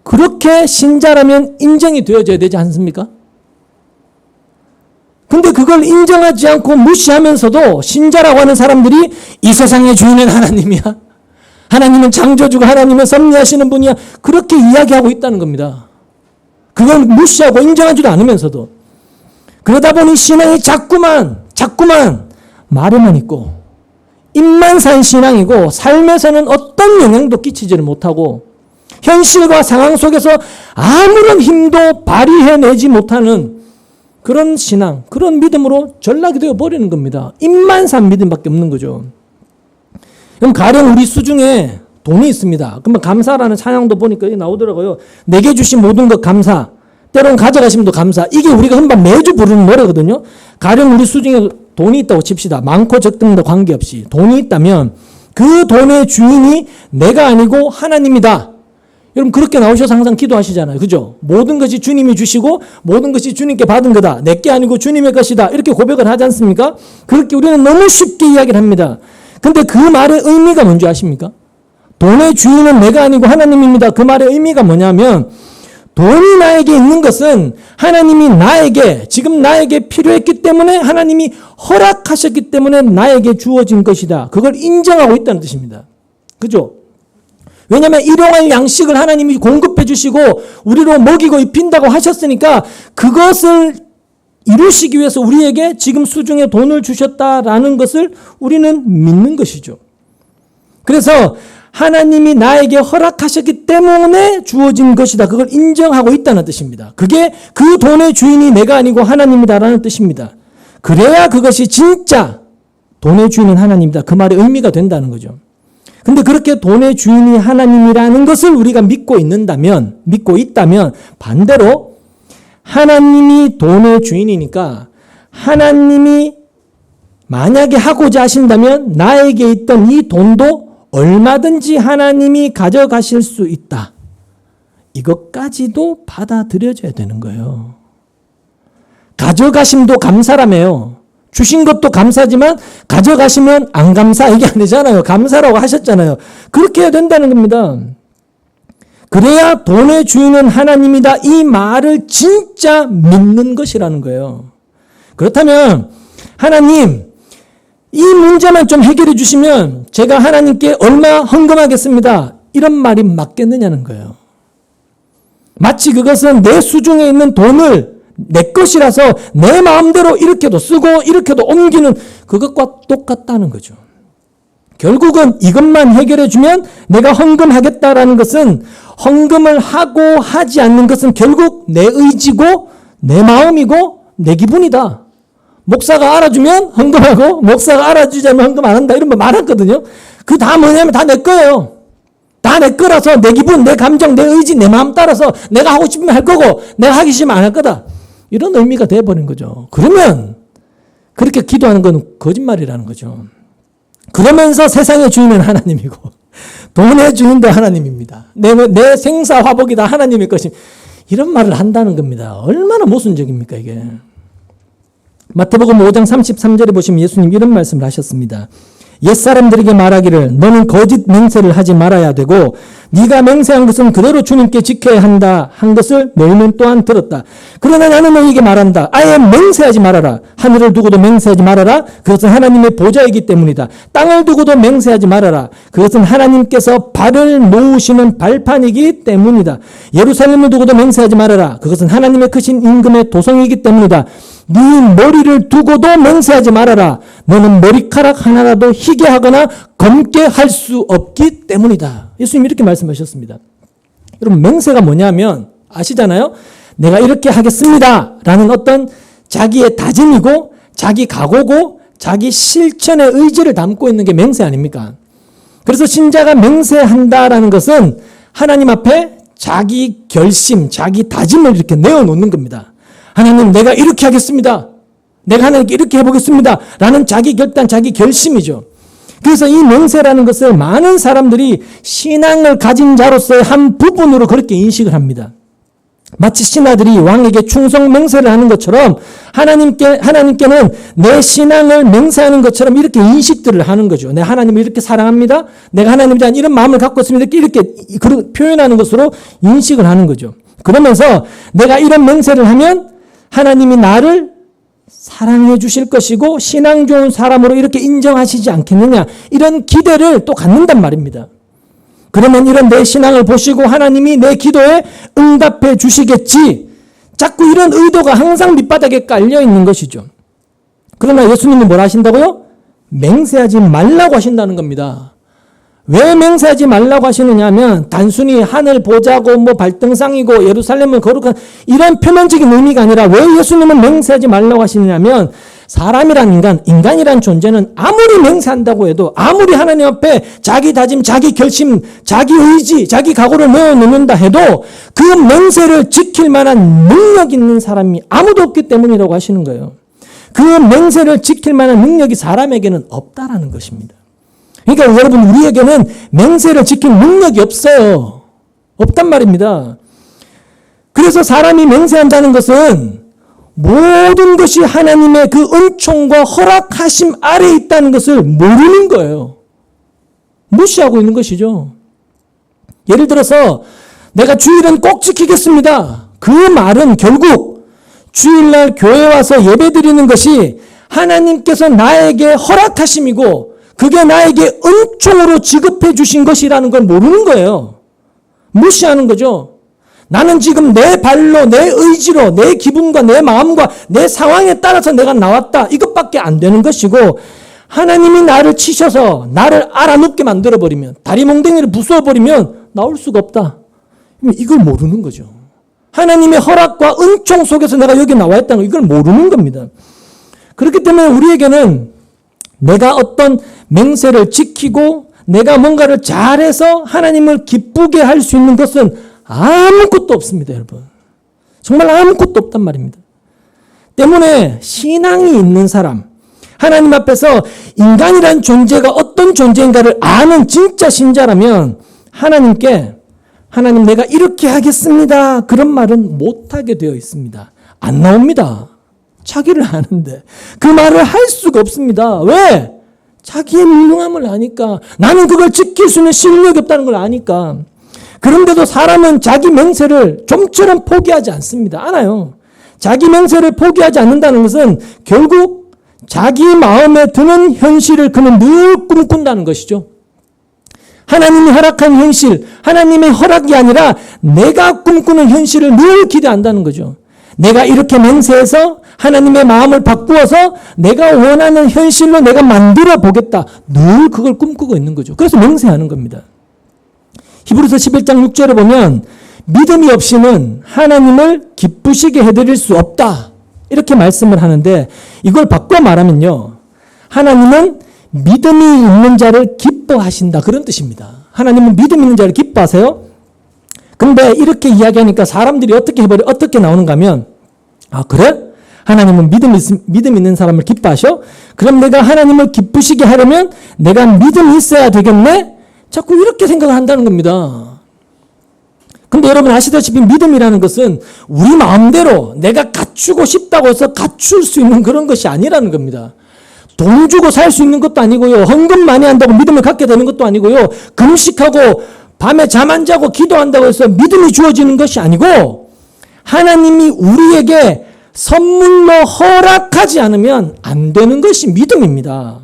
그렇게 신자라면 인정이 되어져야 되지 않습니까? 근데 그걸 인정하지 않고 무시하면서도 신자라고 하는 사람들이 이 세상의 주인은 하나님이야. 하나님은 창조주고 하나님은 섭리하시는 분이야. 그렇게 이야기하고 있다는 겁니다. 그걸 무시하고 인정하지도 않으면서도. 그러다 보니 신앙이 자꾸만 말에만 있고 입만 산 신앙이고 삶에서는 어떤 영향도 끼치지를 못하고 현실과 상황 속에서 아무런 힘도 발휘해내지 못하는 그런 신앙, 그런 믿음으로 전락이 되어 버리는 겁니다. 입만 산 믿음밖에 없는 거죠. 그럼 가령 우리 수중에 돈이 있습니다. 그러면 감사라는 찬양도 보니까 여기 나오더라고요. 내게 주신 모든 것 감사, 때론 가져가신 도 감사. 이게 우리가 흔히 매주 부르는 노래거든요. 가령 우리 수중에 돈이 있다고 칩시다. 많고 적등도 관계없이 돈이 있다면 그 돈의 주인이 내가 아니고 하나님이다. 여러분 그렇게 나오셔서 항상 기도하시잖아요. 그죠? 모든 것이 주님이 주시고 모든 것이 주님께 받은 거다. 내게 아니고 주님의 것이다. 이렇게 고백을 하지 않습니까? 그렇게 우리는 너무 쉽게 이야기를 합니다. 근데 그 말의 의미가 뭔지 아십니까? 돈의 주인은 내가 아니고 하나님입니다. 그 말의 의미가 뭐냐면 돈이 나에게 있는 것은 하나님이 나에게, 지금 나에게 필요했기 때문에 하나님이 허락하셨기 때문에 나에게 주어진 것이다. 그걸 인정하고 있다는 뜻입니다. 그죠? 왜냐하면 일용할 양식을 하나님이 공급해 주시고 우리로 먹이고 입힌다고 하셨으니까 그것을 이루시기 위해서 우리에게 지금 수중에 돈을 주셨다라는 것을 우리는 믿는 것이죠. 그래서 하나님이 나에게 허락하셨기 때문에 주어진 것이다. 그걸 인정하고 있다는 뜻입니다. 그게 그 돈의 주인이 내가 아니고 하나님이다라는 뜻입니다. 그래야 그것이 진짜 돈의 주인은 하나님이다. 그 말의 의미가 된다는 거죠. 근데 그렇게 돈의 주인이 하나님이라는 것을 우리가 믿고 있다면 반대로 하나님이 돈의 주인이니까 하나님이 만약에 하고자 하신다면 나에게 있던 이 돈도 얼마든지 하나님이 가져가실 수 있다. 이것까지도 받아들여져야 되는 거예요. 가져가심도 감사라며요. 주신 것도 감사지만 가져가시면 안 감사 이게 아니잖아요. 감사라고 하셨잖아요. 그렇게 해야 된다는 겁니다. 그래야 돈의 주인은 하나님이다. 이 말을 진짜 믿는 것이라는 거예요. 그렇다면 하나님 이 문제만 좀 해결해 주시면 제가 하나님께 얼마 헌금하겠습니다. 이런 말이 맞겠느냐는 거예요. 마치 그것은 내 수중에 있는 돈을 내 것이라서 내 마음대로 이렇게도 쓰고 이렇게도 옮기는 그것과 똑같다는 거죠. 결국은 이것만 해결해 주면 내가 헌금하겠다라는 것은, 헌금을 하고 하지 않는 것은 결국 내 의지고 내 마음이고 내 기분이다. 목사가 알아주면 헌금하고 목사가 알아주지 않으면 헌금 안 한다, 이런 말 많았거든요. 그 다 뭐냐면 다 내 거예요. 다 내 거라서 내 기분, 내 감정, 내 의지, 내 마음 따라서 내가 하고 싶으면 할 거고 내가 하기 싫으면 안 할 거다. 이런 의미가 돼버린 거죠. 그러면 그렇게 기도하는 건 거짓말이라는 거죠. 그러면서 세상의 주인은 하나님이고 돈의 주인도 하나님입니다. 내 생사 화복이 다 하나님의 것임. 이런 말을 한다는 겁니다. 얼마나 모순적입니까 이게. 마태복음 5장 33절에 보시면 예수님 이런 말씀을 하셨습니다. 옛사람들에게 말하기를 너는 거짓 맹세를 하지 말아야 되고 네가 맹세한 것은 그대로 주님께 지켜야 한다 한 것을 너희는 또한 들었다. 그러나 나는 너희에게 말한다. 아예 맹세하지 말아라. 하늘을 두고도 맹세하지 말아라. 그것은 하나님의 보좌이기 때문이다. 땅을 두고도 맹세하지 말아라. 그것은 하나님께서 발을 놓으시는 발판이기 때문이다. 예루살렘을 두고도 맹세하지 말아라. 그것은 하나님의 크신 임금의 도성이기 때문이다. 네 머리를 두고도 맹세하지 말아라. 너는 머리카락 하나라도 희게 하거나 검게 할 수 없기 때문이다. 예수님이 이렇게 말씀하셨습니다. 여러분, 맹세가 뭐냐면 아시잖아요? 내가 이렇게 하겠습니다 라는 어떤 자기의 다짐이고 자기 각오고 자기 실천의 의지를 담고 있는 게 맹세 아닙니까? 그래서 신자가 맹세한다라는 것은 하나님 앞에 자기 결심, 자기 다짐을 이렇게 내어놓는 겁니다. 하나님, 내가 이렇게 하겠습니다. 내가 하나님께 이렇게 해보겠습니다. 라는 자기 결단, 자기 결심이죠. 그래서 이 맹세라는 것을 많은 사람들이 신앙을 가진 자로서의 한 부분으로 그렇게 인식을 합니다. 마치 신하들이 왕에게 충성 맹세를 하는 것처럼 하나님께는 내 신앙을 맹세하는 것처럼 이렇게 인식들을 하는 거죠. 내가 하나님을 이렇게 사랑합니다. 내가 하나님에 대한 이런 마음을 갖고 있습니다. 이렇게 표현하는 것으로 인식을 하는 거죠. 그러면서 내가 이런 맹세를 하면 하나님이 나를 사랑해 주실 것이고 신앙 좋은 사람으로 이렇게 인정하시지 않겠느냐, 이런 기대를 또 갖는단 말입니다. 그러면 이런 내 신앙을 보시고 하나님이 내 기도에 응답해 주시겠지, 자꾸 이런 의도가 항상 밑바닥에 깔려 있는 것이죠. 그러나 예수님이 뭐라 하신다고요? 맹세하지 말라고 하신다는 겁니다. 왜 맹세하지 말라고 하시느냐 하면 단순히 하늘 보자고 뭐 발등상이고 예루살렘은 거룩한 이런 표면적인 의미가 아니라 왜 예수님은 맹세하지 말라고 하시느냐면 사람이란 인간이란 존재는 아무리 맹세한다고 해도 아무리 하나님 앞에 자기 다짐, 자기 결심, 자기 의지, 자기 각오를 내어놓는다 해도 그 맹세를 지킬 만한 능력 있는 사람이 아무도 없기 때문이라고 하시는 거예요. 그 맹세를 지킬 만한 능력이 사람에게는 없다라는 것입니다. 그러니까 여러분, 우리에게는 맹세를 지킬 능력이 없어요. 없단 말입니다. 그래서 사람이 맹세한다는 것은 모든 것이 하나님의 그 은총과 허락하심 아래에 있다는 것을 모르는 거예요. 무시하고 있는 것이죠. 예를 들어서 내가 주일은 꼭 지키겠습니다. 그 말은 결국 주일날 교회 와서 예배 드리는 것이 하나님께서 나에게 허락하심이고 그게 나에게 은총으로 지급해 주신 것이라는 걸 모르는 거예요. 무시하는 거죠. 나는 지금 내 발로, 내 의지로, 내 기분과 내 마음과 내 상황에 따라서 내가 나왔다, 이것밖에 안 되는 것이고, 하나님이 나를 치셔서 나를 알아눕게 만들어버리면, 다리 몽댕이를 부숴버리면 나올 수가 없다. 이걸 모르는 거죠. 하나님의 허락과 은총 속에서 내가 여기 나와 있다는 걸 이걸 모르는 겁니다. 그렇기 때문에 우리에게는 내가 어떤 맹세를 지키고 내가 뭔가를 잘해서 하나님을 기쁘게 할 수 있는 것은 아무것도 없습니다, 여러분. 정말 아무것도 없단 말입니다. 때문에 신앙이 있는 사람, 하나님 앞에서 인간이란 존재가 어떤 존재인가를 아는 진짜 신자라면 하나님 내가 이렇게 하겠습니다, 그런 말은 못하게 되어 있습니다. 안 나옵니다. 자기를 아는데 그 말을 할 수가 없습니다. 왜? 자기의 무능함을 아니까. 나는 그걸 지킬 수 있는 실력이 없다는 걸 아니까. 그런데도 사람은 자기 맹세를 좀처럼 포기하지 않습니다. 알아요. 자기 맹세를 포기하지 않는다는 것은 결국 자기 마음에 드는 현실을 그는 늘 꿈꾼다는 것이죠. 하나님이 허락한 현실, 하나님의 허락이 아니라 내가 꿈꾸는 현실을 늘 기대한다는 거죠. 내가 이렇게 맹세해서 하나님의 마음을 바꾸어서 내가 원하는 현실로 내가 만들어 보겠다. 늘 그걸 꿈꾸고 있는 거죠. 그래서 맹세하는 겁니다. 히브리서 11장 6절에 보면 믿음이 없이는 하나님을 기쁘시게 해드릴 수 없다. 이렇게 말씀을 하는데 이걸 바꿔 말하면요. 하나님은 믿음이 있는 자를 기뻐하신다. 그런 뜻입니다. 하나님은 믿음 있는 자를 기뻐하세요. 근데 이렇게 이야기하니까 사람들이 어떻게 나오는가 하면, 아, 그래? 하나님은 믿음 있는 사람을 기뻐하셔? 그럼 내가 하나님을 기쁘시게 하려면 내가 믿음이 있어야 되겠네? 자꾸 이렇게 생각을 한다는 겁니다. 근데 여러분 아시다시피 믿음이라는 것은 우리 마음대로 내가 갖추고 싶다고 해서 갖출 수 있는 그런 것이 아니라는 겁니다. 돈 주고 살 수 있는 것도 아니고요. 헌금 많이 한다고 믿음을 갖게 되는 것도 아니고요. 금식하고 밤에 잠 안 자고 기도한다고 해서 믿음이 주어지는 것이 아니고 하나님이 우리에게 선물로 허락하지 않으면 안 되는 것이 믿음입니다.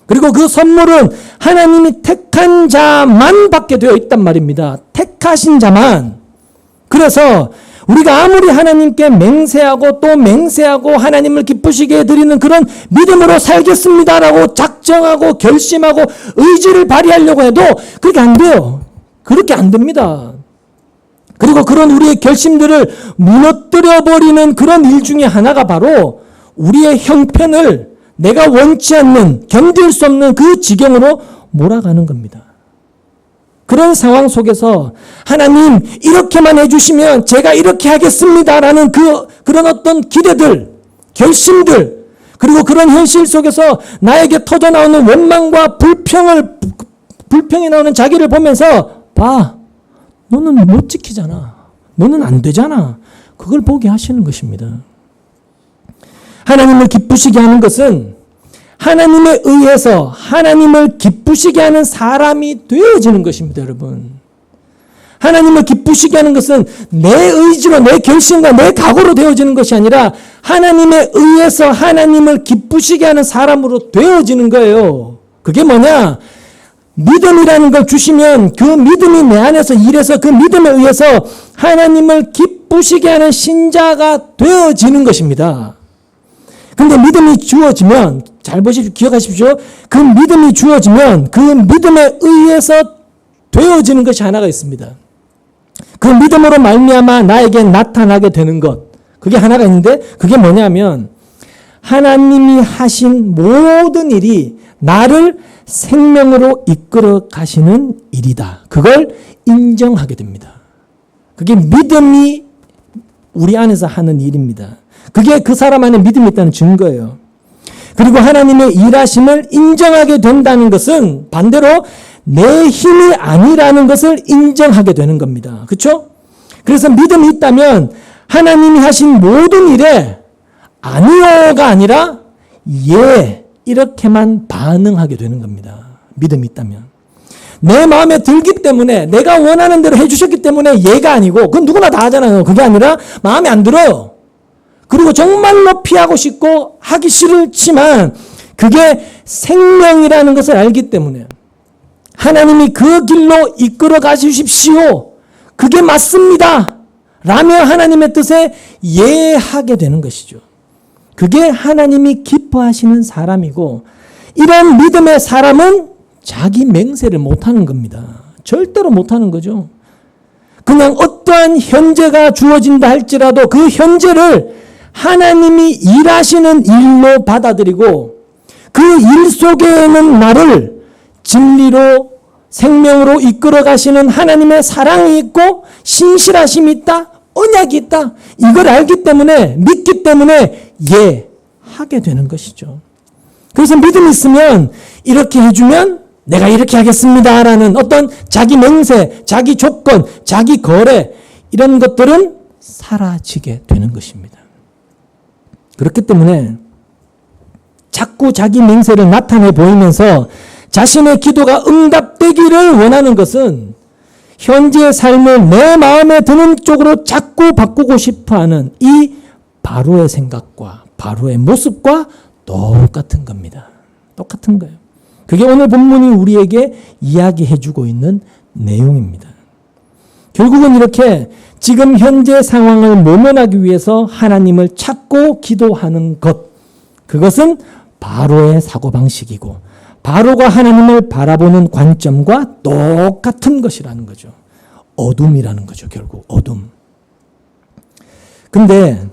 그리고 그 선물은 하나님이 택한 자만 받게 되어 있단 말입니다. 택하신 자만. 그래서 우리가 아무리 하나님께 맹세하고 또 맹세하고 하나님을 기쁘시게 해드리는 그런 믿음으로 살겠습니다라고 작정하고 결심하고 의지를 발휘하려고 해도 그렇게 안 돼요. 그렇게 안 됩니다. 그리고 그런 우리의 결심들을 무너뜨려버리는 그런 일 중에 하나가 바로 우리의 형편을 내가 원치 않는, 견딜 수 없는 그 지경으로 몰아가는 겁니다. 그런 상황 속에서 하나님 이렇게만 해주시면 제가 이렇게 하겠습니다 라는 그런 어떤 기대들, 결심들, 그리고 그런 현실 속에서 나에게 터져나오는 원망과 불평이 나오는 자기를 보면서 봐, 너는 못 지키잖아. 너는 안 되잖아. 그걸 보게 하시는 것입니다. 하나님을 기쁘시게 하는 것은 하나님에 의해서 하나님을 기쁘시게 하는 사람이 되어지는 것입니다, 여러분. 하나님을 기쁘시게 하는 것은 내 의지로, 내 결심과 내 각오로 되어지는 것이 아니라 하나님에 의해서 하나님을 기쁘시게 하는 사람으로 되어지는 거예요. 그게 뭐냐? 믿음이라는 걸 주시면 그 믿음이 내 안에서 일해서 그 믿음에 의해서 하나님을 기쁘시게 하는 신자가 되어지는 것입니다. 근데 믿음이 주어지면, 잘 보십시오, 기억하십시오. 그 믿음이 주어지면 그 믿음에 의해서 되어지는 것이 하나가 있습니다. 그 믿음으로 말미암아 나에게 나타나게 되는 것, 그게 하나가 있는데 그게 뭐냐면 하나님이 하신 모든 일이 나를 생명으로 이끌어 가시는 일이다. 그걸 인정하게 됩니다. 그게 믿음이 우리 안에서 하는 일입니다. 그게 그 사람 안에 믿음이 있다는 증거예요. 그리고 하나님의 일하심을 인정하게 된다는 것은 반대로 내 힘이 아니라는 것을 인정하게 되는 겁니다. 그렇죠? 그래서 믿음이 있다면 하나님이 하신 모든 일에 아니요가 아니라 예, 이렇게만 반응하게 되는 겁니다. 믿음이 있다면. 내 마음에 들기 때문에 내가 원하는 대로 해주셨기 때문에 예가 아니고, 그건 누구나 다 하잖아요. 그게 아니라 마음에 안 들어요. 그리고 정말로 피하고 싶고 하기 싫지만 그게 생명이라는 것을 알기 때문에 하나님이 그 길로 이끌어 가주십시오. 그게 맞습니다. 라며 하나님의 뜻에 예하게 되는 것이죠. 그게 하나님이 기뻐하시는 사람이고, 이런 믿음의 사람은 자기 맹세를 못하는 겁니다. 절대로 못하는 거죠. 그냥 어떠한 현재가 주어진다 할지라도 그 현재를 하나님이 일하시는 일로 받아들이고 그 일 속에는 나를 진리로 생명으로 이끌어 가시는 하나님의 사랑이 있고 신실하심이 있다, 언약이 있다, 이걸 알기 때문에, 믿기 때문에 하게 되는 것이죠. 그래서 믿음이 있으면 이렇게 해주면 내가 이렇게 하겠습니다 라는 어떤 자기 맹세, 자기 조건, 자기 거래, 이런 것들은 사라지게 되는 것입니다. 그렇기 때문에 자꾸 자기 맹세를 나타내 보이면서 자신의 기도가 응답되기를 원하는 것은 현재의 삶을 내 마음에 드는 쪽으로 자꾸 바꾸고 싶어하는 이 바로의 생각과 바로의 모습과 똑같은 겁니다. 똑같은 거예요. 그게 오늘 본문이 우리에게 이야기해주고 있는 내용입니다. 결국은 이렇게 지금 현재 상황을 모면하기 위해서 하나님을 찾고 기도하는 것, 그것은 바로의 사고방식이고 바로가 하나님을 바라보는 관점과 똑같은 것이라는 거죠. 어둠이라는 거죠. 결국 어둠. 근데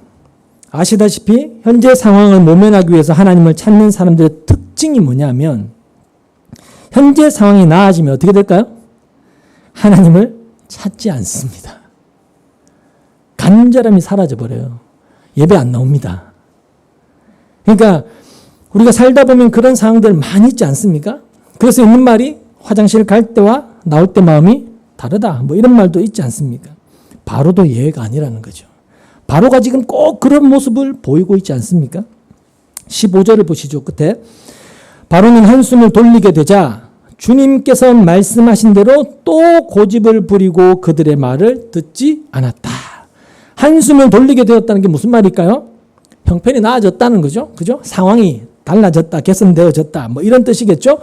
아시다시피 현재 상황을 모면하기 위해서 하나님을 찾는 사람들의 특징이 뭐냐면 현재 상황이 나아지면 어떻게 될까요? 하나님을 찾지 않습니다. 간절함이 사라져버려요. 예배 안 나옵니다. 그러니까 우리가 살다 보면 그런 상황들 많이 있지 않습니까? 그래서 있는 말이 화장실 갈 때와 나올 때 마음이 다르다. 뭐 이런 말도 있지 않습니까? 바로도 예외가 아니라는 거죠. 바로가 지금 꼭 그런 모습을 보이고 있지 않습니까? 15절을 보시죠. 끝에 바로는 한숨을 돌리게 되자 주님께서 말씀하신 대로 또 고집을 부리고 그들의 말을 듣지 않았다. 한숨을 돌리게 되었다는 게 무슨 말일까요? 형편이 나아졌다는 거죠. 그죠? 상황이 달라졌다, 개선되어졌다, 뭐 이런 뜻이겠죠?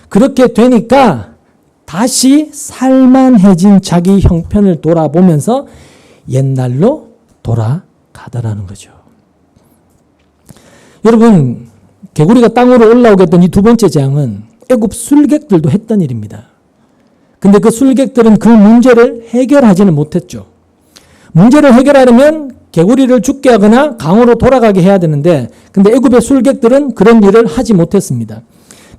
그렇게 되니까 다시 살만해진 자기 형편을 돌아보면서 옛날로 돌아가더라는 거죠. 여러분, 개구리가 땅으로 올라오게 했던 이 두 번째 재앙은 애굽 술객들도 했던 일입니다. 근데 그 술객들은 그 문제를 해결하지는 못했죠. 문제를 해결하려면 개구리를 죽게 하거나 강으로 돌아가게 해야 되는데 근데 애굽의 술객들은 그런 일을 하지 못했습니다.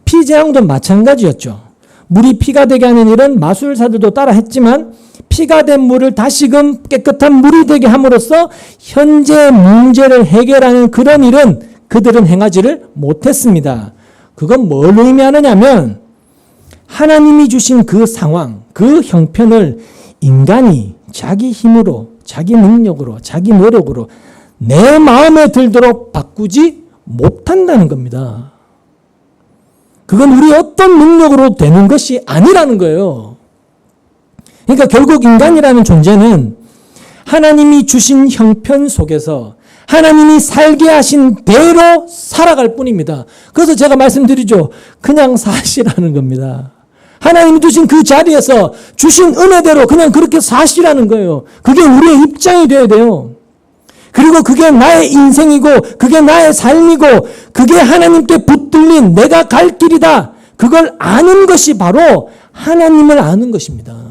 피재앙도 마찬가지였죠. 물이 피가 되게 하는 일은 마술사들도 따라 했지만 피가 된 물을 다시금 깨끗한 물이 되게 함으로써 현재 문제를 해결하는 그런 일은 그들은 행하지를 못했습니다. 그건 뭘 의미하느냐면 하나님이 주신 그 상황, 그 형편을 인간이 자기 힘으로, 자기 능력으로, 자기 노력으로 내 마음에 들도록 바꾸지 못한다는 겁니다. 그건 우리 어떤 능력으로 되는 것이 아니라는 거예요. 그러니까 결국 인간이라는 존재는 하나님이 주신 형편 속에서 하나님이 살게 하신 대로 살아갈 뿐입니다. 그래서 제가 말씀드리죠. 그냥 사시라는 겁니다. 하나님이 주신 그 자리에서 주신 은혜대로 그냥 그렇게 사시라는 거예요. 그게 우리의 입장이 되어야 돼요. 그리고 그게 나의 인생이고 그게 나의 삶이고 그게 하나님께 붙들린 내가 갈 길이다. 그걸 아는 것이 바로 하나님을 아는 것입니다.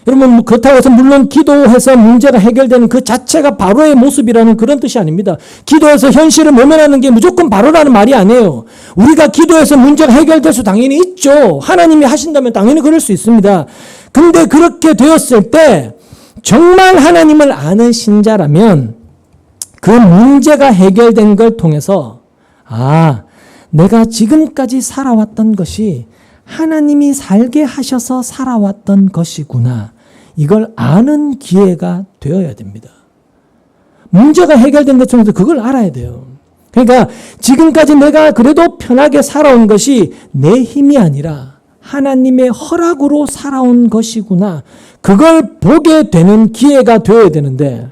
여러분, 그렇다고 해서 물론 기도해서 문제가 해결되는 그 자체가 바로의 모습이라는 그런 뜻이 아닙니다. 기도해서 현실을 모면하는 게 무조건 바로라는 말이 아니에요. 우리가 기도해서 문제가 해결될 수 당연히 있죠. 하나님이 하신다면 당연히 그럴 수 있습니다. 근데 그렇게 되었을 때 정말 하나님을 아는 신자라면 그 문제가 해결된 걸 통해서 내가 지금까지 살아왔던 것이 하나님이 살게 하셔서 살아왔던 것이구나. 이걸 아는 기회가 되어야 됩니다. 문제가 해결된 것 중에서 그걸 알아야 돼요. 그러니까 지금까지 내가 그래도 편하게 살아온 것이 내 힘이 아니라 하나님의 허락으로 살아온 것이구나. 그걸 보게 되는 기회가 되어야 되는데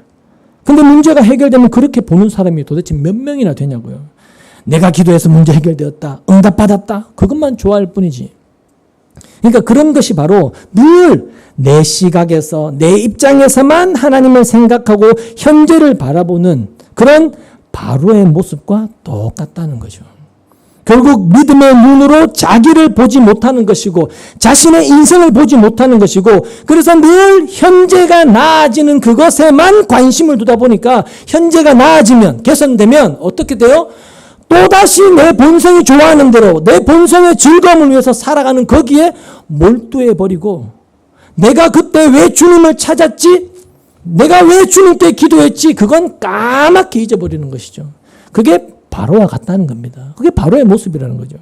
근데 문제가 해결되면 그렇게 보는 사람이 도대체 몇 명이나 되냐고요. 내가 기도해서 문제 해결되었다. 응답받았다. 그것만 좋아할 뿐이지. 그러니까 그런 것이 바로 늘 내 시각에서 내 입장에서만 하나님을 생각하고 현재를 바라보는 그런 바로의 모습과 똑같다는 거죠. 결국 믿음의 눈으로 자기를 보지 못하는 것이고 자신의 인생을 보지 못하는 것이고 그래서 늘 현재가 나아지는 그것에만 관심을 두다 보니까 현재가 나아지면 개선되면 어떻게 돼요? 또다시 내 본성이 좋아하는 대로 내 본성의 즐거움을 위해서 살아가는 거기에 몰두해버리고 내가 그때 왜 주님을 찾았지? 내가 왜 주님께 기도했지? 그건 까맣게 잊어버리는 것이죠. 그게 바로와 같다는 겁니다. 그게 바로의 모습이라는 거죠.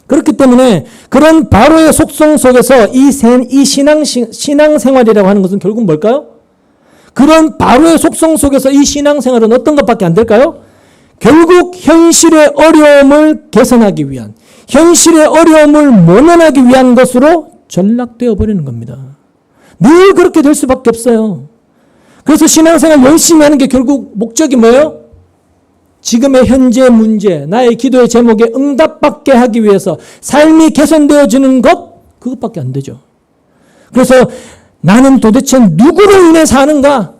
그렇기 때문에 그런 바로의 속성 속에서 이 신앙생활이라고 하는 것은 결국 뭘까요? 그런 바로의 속성 속에서 이 신앙생활은 어떤 것밖에 안 될까요? 결국 현실의 어려움을 개선하기 위한, 현실의 어려움을 모면하기 위한 것으로 전락되어 버리는 겁니다. 늘 그렇게 될 수밖에 없어요. 그래서 신앙생활 열심히 하는 게 결국 목적이 뭐예요? 지금의 현재 문제, 나의 기도의 제목에 응답받게 하기 위해서 삶이 개선되어지는 것, 그것밖에 안 되죠. 그래서 나는 도대체 누구로 인해 사는가?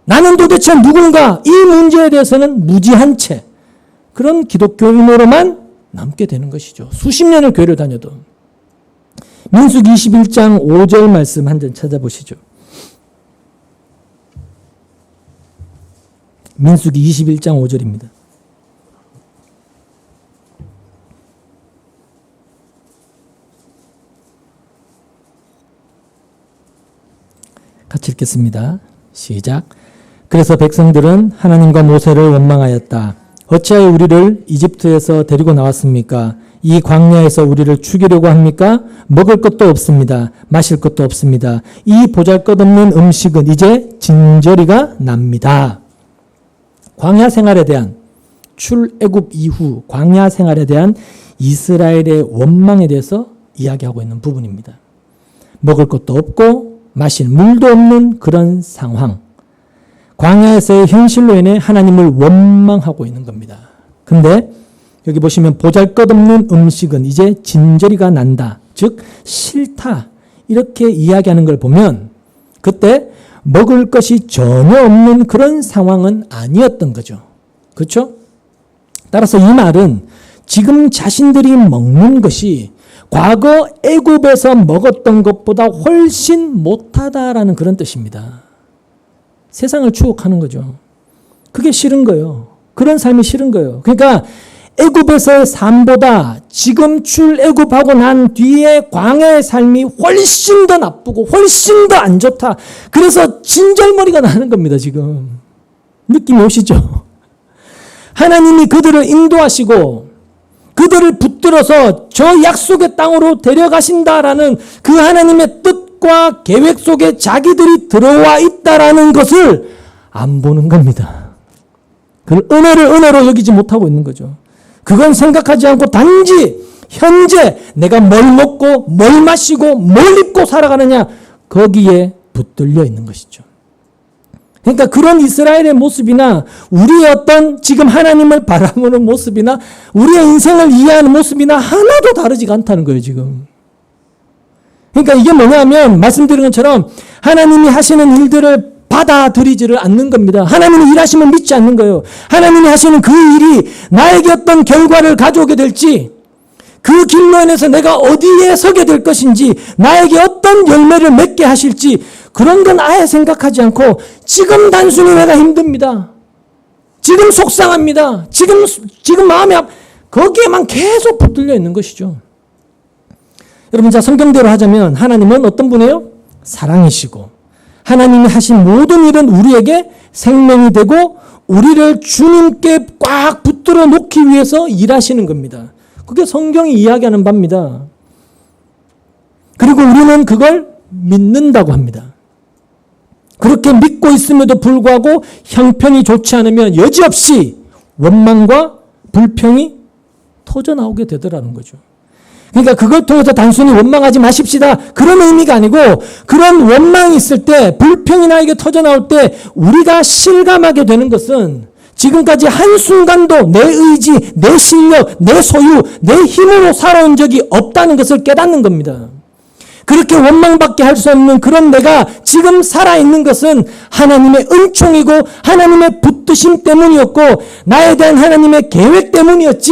나는 도대체 누군가? 이 문제에 대해서는 무지한 채 그런 기독교인으로만 남게 되는 것이죠. 수십 년을 교회를 다녀도. 민수기 21장 5절 말씀 한 번 찾아보시죠. 민수기 21장 5절입니다. 같이 읽겠습니다. 시작. 그래서 백성들은 하나님과 모세를 원망하였다. 어찌하여 우리를 이집트에서 데리고 나왔습니까? 이 광야에서 우리를 죽이려고 합니까? 먹을 것도 없습니다. 마실 것도 없습니다. 이 보잘것없는 음식은 이제 진저리가 납니다. 광야 생활에 대한 출애굽 이후 광야 생활에 대한 이스라엘의 원망에 대해서 이야기하고 있는 부분입니다. 먹을 것도 없고 마실 물도 없는 그런 상황. 광야에서의 현실로 인해 하나님을 원망하고 있는 겁니다. 근데 여기 보시면 보잘것없는 음식은 이제 진저리가 난다. 즉 싫다. 이렇게 이야기하는 걸 보면 그때 먹을 것이 전혀 없는 그런 상황은 아니었던 거죠. 그렇죠? 따라서 이 말은 지금 자신들이 먹는 것이 과거 애굽에서 먹었던 것보다 훨씬 못하다라는 그런 뜻입니다. 세상을 추억하는 거죠. 그게 싫은 거예요. 그런 삶이 싫은 거예요. 그러니까 애굽에서의 삶보다 지금 출애굽하고 난 뒤에 광야의 삶이 훨씬 더 나쁘고 훨씬 더 안 좋다. 그래서 진절머리가 나는 겁니다. 지금. 느낌이 오시죠? 하나님이 그들을 인도하시고 그들을 붙들어서 저 약속의 땅으로 데려가신다라는 그 하나님의 뜻과 계획 속에 자기들이 들어와 있다라는 것을 안 보는 겁니다. 그 은혜로 여기지 못하고 있는 거죠. 그건 생각하지 않고 단지 현재 내가 뭘 먹고 뭘 마시고 뭘 입고 살아가느냐 거기에 붙들려 있는 것이죠. 그러니까 그런 이스라엘의 모습이나 우리의 어떤 지금 하나님을 바라보는 모습이나 우리의 인생을 이해하는 모습이나 하나도 다르지가 않다는 거예요, 지금. 그러니까 이게 뭐냐면 말씀드린 것처럼 하나님이 하시는 일들을 받아들이지를 않는 겁니다. 하나님이 일하시면 믿지 않는 거예요. 하나님이 하시는 그 일이 나에게 어떤 결과를 가져오게 될지 그 길로 인해서 내가 어디에 서게 될 것인지 나에게 어떤 열매를 맺게 하실지 그런 건 아예 생각하지 않고 지금 단순히 내가 힘듭니다. 지금 속상합니다. 지금 마음이 거기에만 계속 붙들려 있는 것이죠. 여러분 자 성경대로 하자면 하나님은 어떤 분이에요? 사랑이시고 하나님이 하신 모든 일은 우리에게 생명이 되고 우리를 주님께 꽉 붙들어 놓기 위해서 일하시는 겁니다. 그게 성경이 이야기하는 바입니다. 그리고 우리는 그걸 믿는다고 합니다. 그렇게 믿고 있음에도 불구하고 형편이 좋지 않으면 여지없이 원망과 불평이 터져나오게 되더라는 거죠. 그러니까 그걸 통해서 단순히 원망하지 마십시다. 그런 의미가 아니고 그런 원망이 있을 때 불평이 나에게 터져나올 때 우리가 실감하게 되는 것은 지금까지 한순간도 내 의지, 내 실력, 내 소유, 내 힘으로 살아온 적이 없다는 것을 깨닫는 겁니다. 그렇게 원망밖에 할 수 없는 그런 내가 지금 살아있는 것은 하나님의 은총이고 하나님의 붙드심 때문이었고 나에 대한 하나님의 계획 때문이었지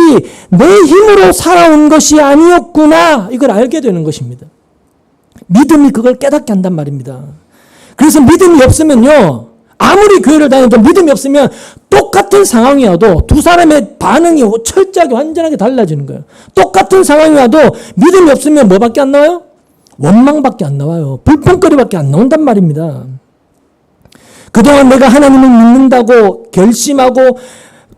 내 힘으로 살아온 것이 아니었구나 이걸 알게 되는 것입니다. 믿음이 그걸 깨닫게 한단 말입니다. 그래서 믿음이 없으면요 아무리 교회를 다녀도 믿음이 없으면 똑같은 상황이 와도 두 사람의 반응이 철저하게 완전하게 달라지는 거예요. 똑같은 상황이 와도 믿음이 없으면 뭐밖에 안 나와요? 원망밖에 안 나와요. 불평거리밖에 안 나온단 말입니다. 그동안 내가 하나님을 믿는다고 결심하고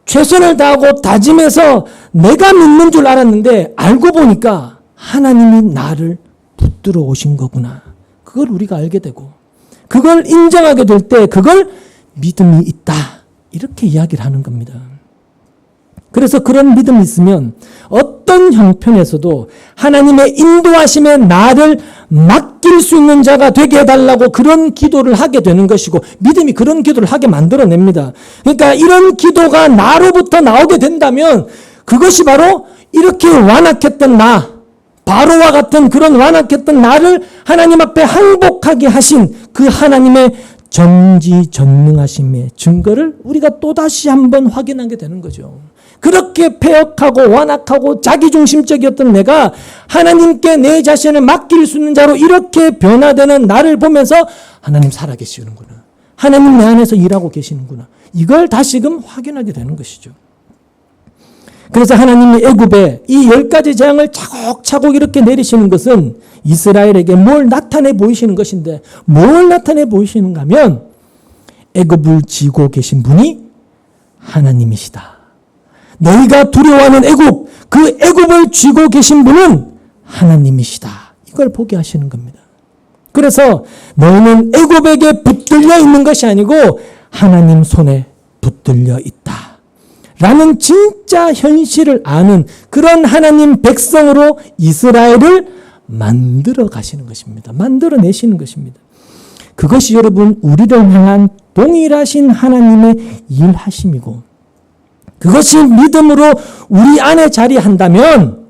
최선을 다하고 다짐해서 내가 믿는 줄 알았는데 알고 보니까 하나님이 나를 붙들어 오신 거구나. 그걸 우리가 알게 되고 그걸 인정하게 될 때 그걸 믿음이 있다. 이렇게 이야기를 하는 겁니다. 그래서 그런 믿음이 있으면 어떤 형편에서도 하나님의 인도하심에 나를 맡길 수 있는 자가 되게 해달라고 그런 기도를 하게 되는 것이고 믿음이 그런 기도를 하게 만들어냅니다. 그러니까 이런 기도가 나로부터 나오게 된다면 그것이 바로 이렇게 완악했던 나, 바로와 같은 그런 완악했던 나를 하나님 앞에 항복하게 하신 그 하나님의 전지전능하심의 증거를 우리가 또다시 한번 확인하게 되는 거죠. 그렇게 패역하고 완악하고 자기중심적이었던 내가 하나님께 내 자신을 맡길 수 있는 자로 이렇게 변화되는 나를 보면서 하나님 살아계시는구나. 하나님 내 안에서 일하고 계시는구나. 이걸 다시금 확인하게 되는 것이죠. 그래서 하나님이 애굽에 이 10가지 재앙을 차곡차곡 이렇게 내리시는 것은 이스라엘에게 뭘 나타내 보이시는 것인데, 뭘 나타내 보이시는가 하면 애굽을 지고 계신 분이 하나님이시다. 너희가 두려워하는 애굽, 그 애굽을 쥐고 계신 분은 하나님이시다. 이걸 보게 하시는 겁니다. 그래서 너희는 애굽에게 붙들려 있는 것이 아니고 하나님 손에 붙들려 있다. 라는 진짜 현실을 아는 그런 하나님 백성으로 이스라엘을 만들어 가시는 것입니다. 만들어 내시는 것입니다. 그것이 여러분 우리를 향한 동일하신 하나님의 일하심이고, 그것이 믿음으로 우리 안에 자리한다면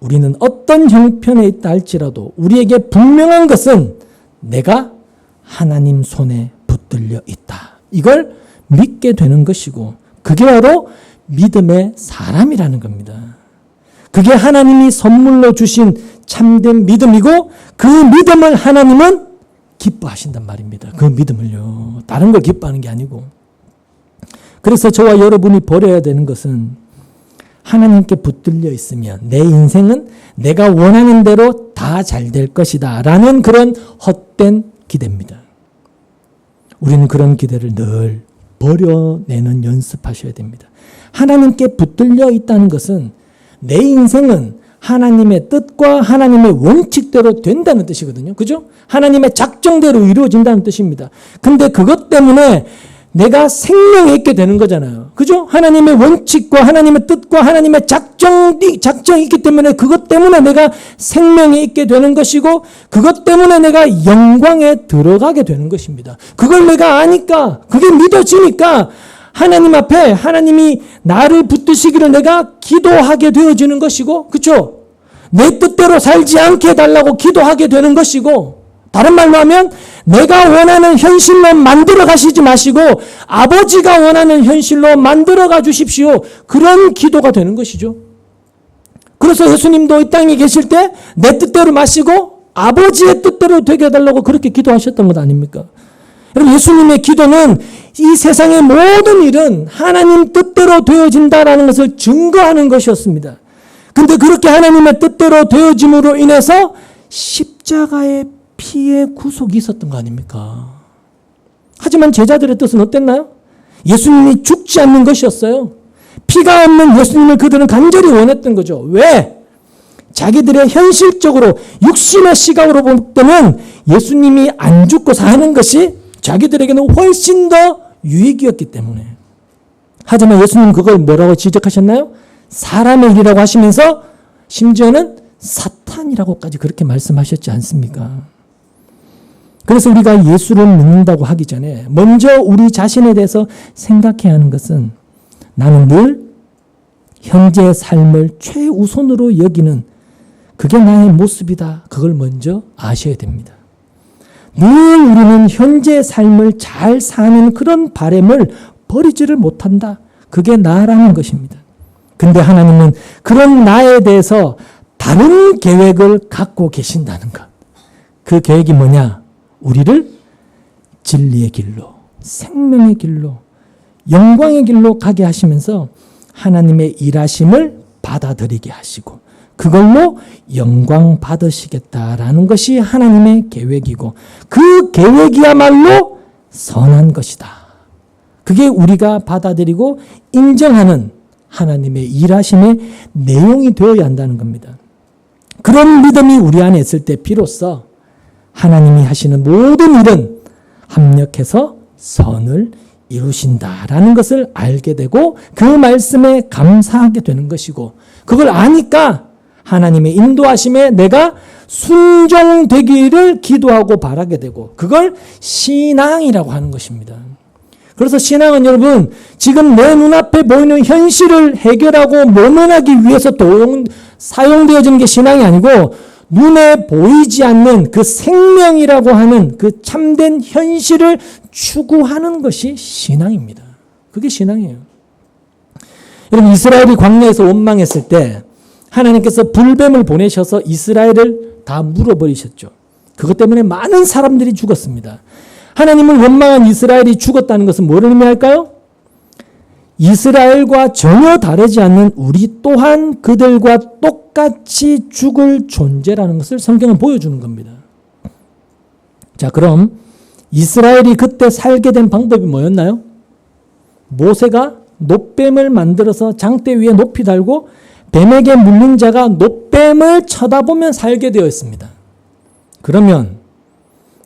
우리는 어떤 형편에 있다 할지라도 우리에게 분명한 것은 내가 하나님 손에 붙들려 있다. 이걸 믿게 되는 것이고, 그게 바로 믿음의 사람이라는 겁니다. 그게 하나님이 선물로 주신 참된 믿음이고, 그 믿음을 하나님은 기뻐하신단 말입니다. 그 믿음을요. 다른 걸 기뻐하는 게 아니고. 그래서 저와 여러분이 버려야 되는 것은 하나님께 붙들려 있으면 내 인생은 내가 원하는 대로 다 잘 될 것이다 라는 그런 헛된 기대입니다. 우리는 그런 기대를 늘 버려내는 연습하셔야 됩니다. 하나님께 붙들려 있다는 것은 내 인생은 하나님의 뜻과 하나님의 원칙대로 된다는 뜻이거든요. 그죠? 하나님의 작정대로 이루어진다는 뜻입니다. 근데 그것 때문에 내가 생명이 있게 되는 거잖아요. 그죠? 하나님의 원칙과 하나님의 뜻과 하나님의 작정이 있기 때문에 그것 때문에 내가 생명이 있게 되는 것이고, 그것 때문에 내가 영광에 들어가게 되는 것입니다. 그걸 내가 아니까, 그게 믿어지니까 하나님 앞에 하나님이 나를 붙드시기를 내가 기도하게 되어지는 것이고, 그렇죠? 내 뜻대로 살지 않게 해달라고 기도하게 되는 것이고, 다른 말로 하면 내가 원하는 현실로 만들어 가시지 마시고 아버지가 원하는 현실로 만들어 가 주십시오. 그런 기도가 되는 것이죠. 그래서 예수님도 이 땅에 계실 때 내 뜻대로 마시고 아버지의 뜻대로 되게 해달라고 그렇게 기도하셨던 것 아닙니까? 여러분, 예수님의 기도는 이 세상의 모든 일은 하나님 뜻대로 되어진다라는 것을 증거하는 것이었습니다. 근데 그렇게 하나님의 뜻대로 되어짐으로 인해서 십자가의 피의 구속이 있었던 거 아닙니까? 하지만 제자들의 뜻은 어땠나요? 예수님이 죽지 않는 것이었어요. 피가 없는 예수님을 그들은 간절히 원했던 거죠. 왜? 자기들의 현실적으로 육신의 시각으로 볼 때는 예수님이 안 죽고 사는 것이 자기들에게는 훨씬 더 유익이었기 때문에. 하지만 예수님 그걸 뭐라고 지적하셨나요? 사람의 일이라고 하시면서 심지어는 사탄이라고까지 그렇게 말씀하셨지 않습니까? 그래서 우리가 예수를 믿는다고 하기 전에 먼저 우리 자신에 대해서 생각해야 하는 것은, 나는 늘 현재의 삶을 최우선으로 여기는 그게 나의 모습이다. 그걸 먼저 아셔야 됩니다. 늘 우리는 현재의 삶을 잘 사는 그런 바람을 버리지를 못한다. 그게 나라는 것입니다. 근데 하나님은 그런 나에 대해서 다른 계획을 갖고 계신다는 것. 그 계획이 뭐냐? 우리를 진리의 길로, 생명의 길로, 영광의 길로 가게 하시면서 하나님의 일하심을 받아들이게 하시고 그걸로 영광 받으시겠다라는 것이 하나님의 계획이고, 그 계획이야말로 선한 것이다. 그게 우리가 받아들이고 인정하는 하나님의 일하심의 내용이 되어야 한다는 겁니다. 그런 믿음이 우리 안에 있을 때 비로소 하나님이 하시는 모든 일은 합력해서 선을 이루신다라는 것을 알게 되고 그 말씀에 감사하게 되는 것이고, 그걸 아니까 하나님의 인도하심에 내가 순종되기를 기도하고 바라게 되고, 그걸 신앙이라고 하는 것입니다. 그래서 신앙은 여러분, 지금 내 눈앞에 보이는 현실을 해결하고 모면하기 위해서 사용되어지는 게 신앙이 아니고, 눈에 보이지 않는 그 생명이라고 하는 그 참된 현실을 추구하는 것이 신앙입니다. 그게 신앙이에요. 여러분, 이스라엘이 광야에서 원망했을 때 하나님께서 불뱀을 보내셔서 이스라엘을 다 물어버리셨죠. 그것 때문에 많은 사람들이 죽었습니다. 하나님을 원망한 이스라엘이 죽었다는 것은 뭐를 의미할까요? 이스라엘과 전혀 다르지 않는 우리 또한 그들과 똑같이 죽을 존재라는 것을 성경은 보여주는 겁니다. 자, 그럼 이스라엘이 그때 살게 된 방법이 뭐였나요? 모세가 놋뱀을 만들어서 장대 위에 높이 달고 뱀에게 물린 자가 놋뱀을 쳐다보면 살게 되어 있습니다. 그러면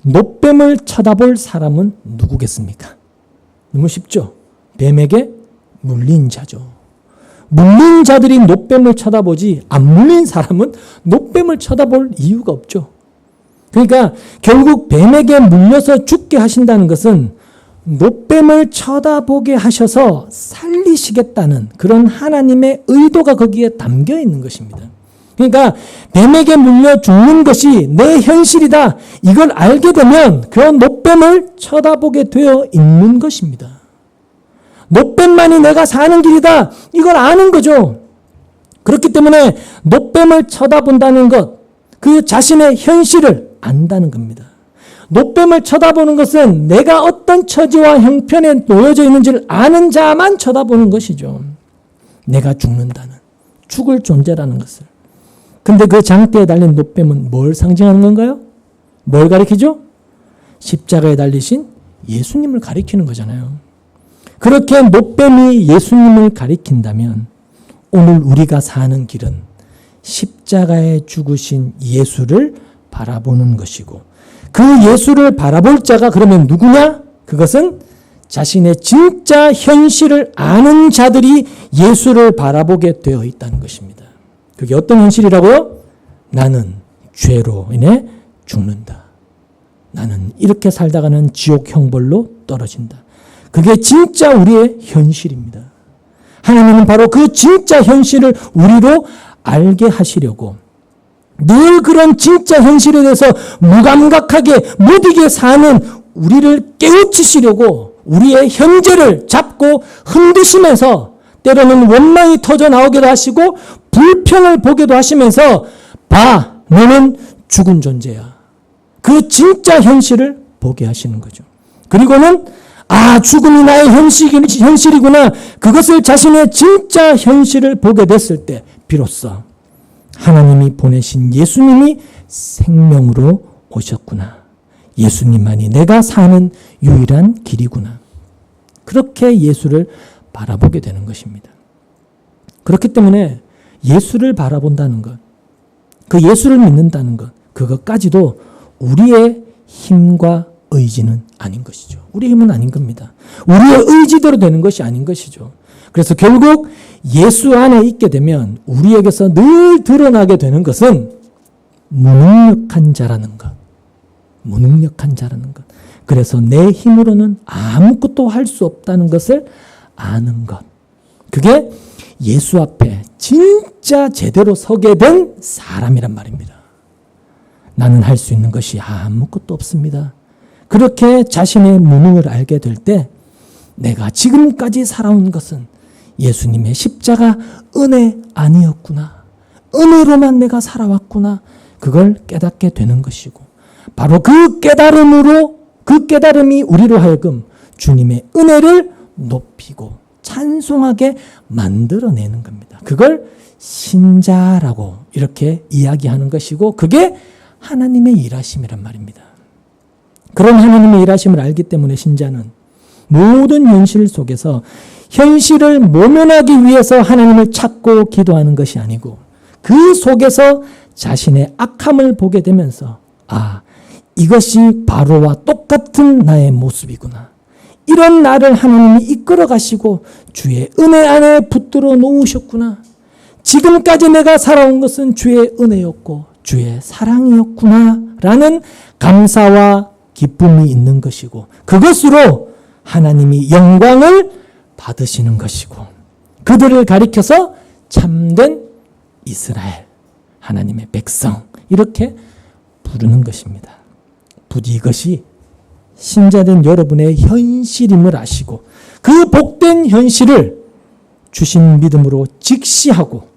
놋뱀을 쳐다볼 사람은 누구겠습니까? 너무 쉽죠? 뱀에게 물린 자죠. 물린 자들이 놋뱀을 쳐다보지 안 물린 사람은 놋뱀을 쳐다볼 이유가 없죠. 그러니까 결국 뱀에게 물려서 죽게 하신다는 것은 놋뱀을 쳐다보게 하셔서 살리시겠다는 그런 하나님의 의도가 거기에 담겨 있는 것입니다. 그러니까 뱀에게 물려 죽는 것이 내 현실이다. 이걸 알게 되면 그 놋뱀을 쳐다보게 되어 있는 것입니다. 놋뱀만이 내가 사는 길이다. 이걸 아는 거죠. 그렇기 때문에 놋뱀을 쳐다본다는 것, 그 자신의 현실을 안다는 겁니다. 놋뱀을 쳐다보는 것은 내가 어떤 처지와 형편에 놓여져 있는지를 아는 자만 쳐다보는 것이죠. 내가 죽는다는, 죽을 존재라는 것을. 근데 그 장대에 달린 놋뱀은 뭘 상징하는 건가요? 뭘 가리키죠? 십자가에 달리신 예수님을 가리키는 거잖아요. 그렇게 놋뱀이 예수님을 가리킨다면 오늘 우리가 사는 길은 십자가에 죽으신 예수를 바라보는 것이고, 그 예수를 바라볼 자가 그러면 누구냐? 그것은 자신의 진짜 현실을 아는 자들이 예수를 바라보게 되어 있다는 것입니다. 그게 어떤 현실이라고요? 나는 죄로 인해 죽는다. 나는 이렇게 살다가는 지옥 형벌로 떨어진다. 그게 진짜 우리의 현실입니다. 하나님은 바로 그 진짜 현실을 우리로 알게 하시려고 늘 그런 진짜 현실에 대해서 무감각하게 무디게 사는 우리를 깨우치시려고 우리의 현재를 잡고 흔드시면서 때로는 원망이 터져 나오기도 하시고 불평을 보게도 하시면서 봐, 너는 죽은 존재야. 그 진짜 현실을 보게 하시는 거죠. 그리고는 죽음이 나의 현실이구나. 그것을 자신의 진짜 현실을 보게 됐을 때 비로소 하나님이 보내신 예수님이 생명으로 오셨구나. 예수님만이 내가 사는 유일한 길이구나. 그렇게 예수를 바라보게 되는 것입니다. 그렇기 때문에 예수를 바라본다는 것, 그 예수를 믿는다는 것, 그것까지도 우리의 힘과 의지는 아닌 것이죠. 우리의 힘은 아닌 겁니다. 우리의 의지대로 되는 것이 아닌 것이죠. 그래서 결국 예수 안에 있게 되면 우리에게서 늘 드러나게 되는 것은 무능력한 자라는 것. 무능력한 자라는 것. 그래서 내 힘으로는 아무것도 할 수 없다는 것을 아는 것. 그게 예수 앞에 진짜 제대로 서게 된 사람이란 말입니다. 나는 할 수 있는 것이 아무것도 없습니다. 그렇게 자신의 무능을 알게 될 때 내가 지금까지 살아온 것은 예수님의 십자가 은혜 아니었구나. 은혜로만 내가 살아왔구나. 그걸 깨닫게 되는 것이고 바로 그 깨달음으로 그 깨달음이 우리로 하여금 주님의 은혜를 높이고 찬송하게 만들어내는 겁니다. 그걸 신자라고 이렇게 이야기하는 것이고 그게 하나님의 일하심이란 말입니다. 그런 하나님의 일하심을 알기 때문에 신자는 모든 현실 속에서 현실을 모면하기 위해서 하나님을 찾고 기도하는 것이 아니고 그 속에서 자신의 악함을 보게 되면서 이것이 바로와 똑같은 나의 모습이구나. 이런 나를 하나님이 이끌어 가시고 주의 은혜 안에 붙들어 놓으셨구나. 지금까지 내가 살아온 것은 주의 은혜였고 주의 사랑이었구나 라는 감사와 기쁨이 있는 것이고 그것으로 하나님이 영광을 받으시는 것이고 그들을 가리켜서 참된 이스라엘, 하나님의 백성 이렇게 부르는 것입니다. 부디 이것이 신자된 여러분의 현실임을 아시고 그 복된 현실을 주신 믿음으로 직시하고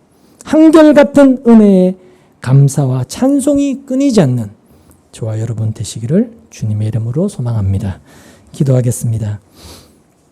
한결같은 은혜에 감사와 찬송이 끊이지 않는 저와 여러분 되시기를 주님의 이름으로 소망합니다. 기도하겠습니다.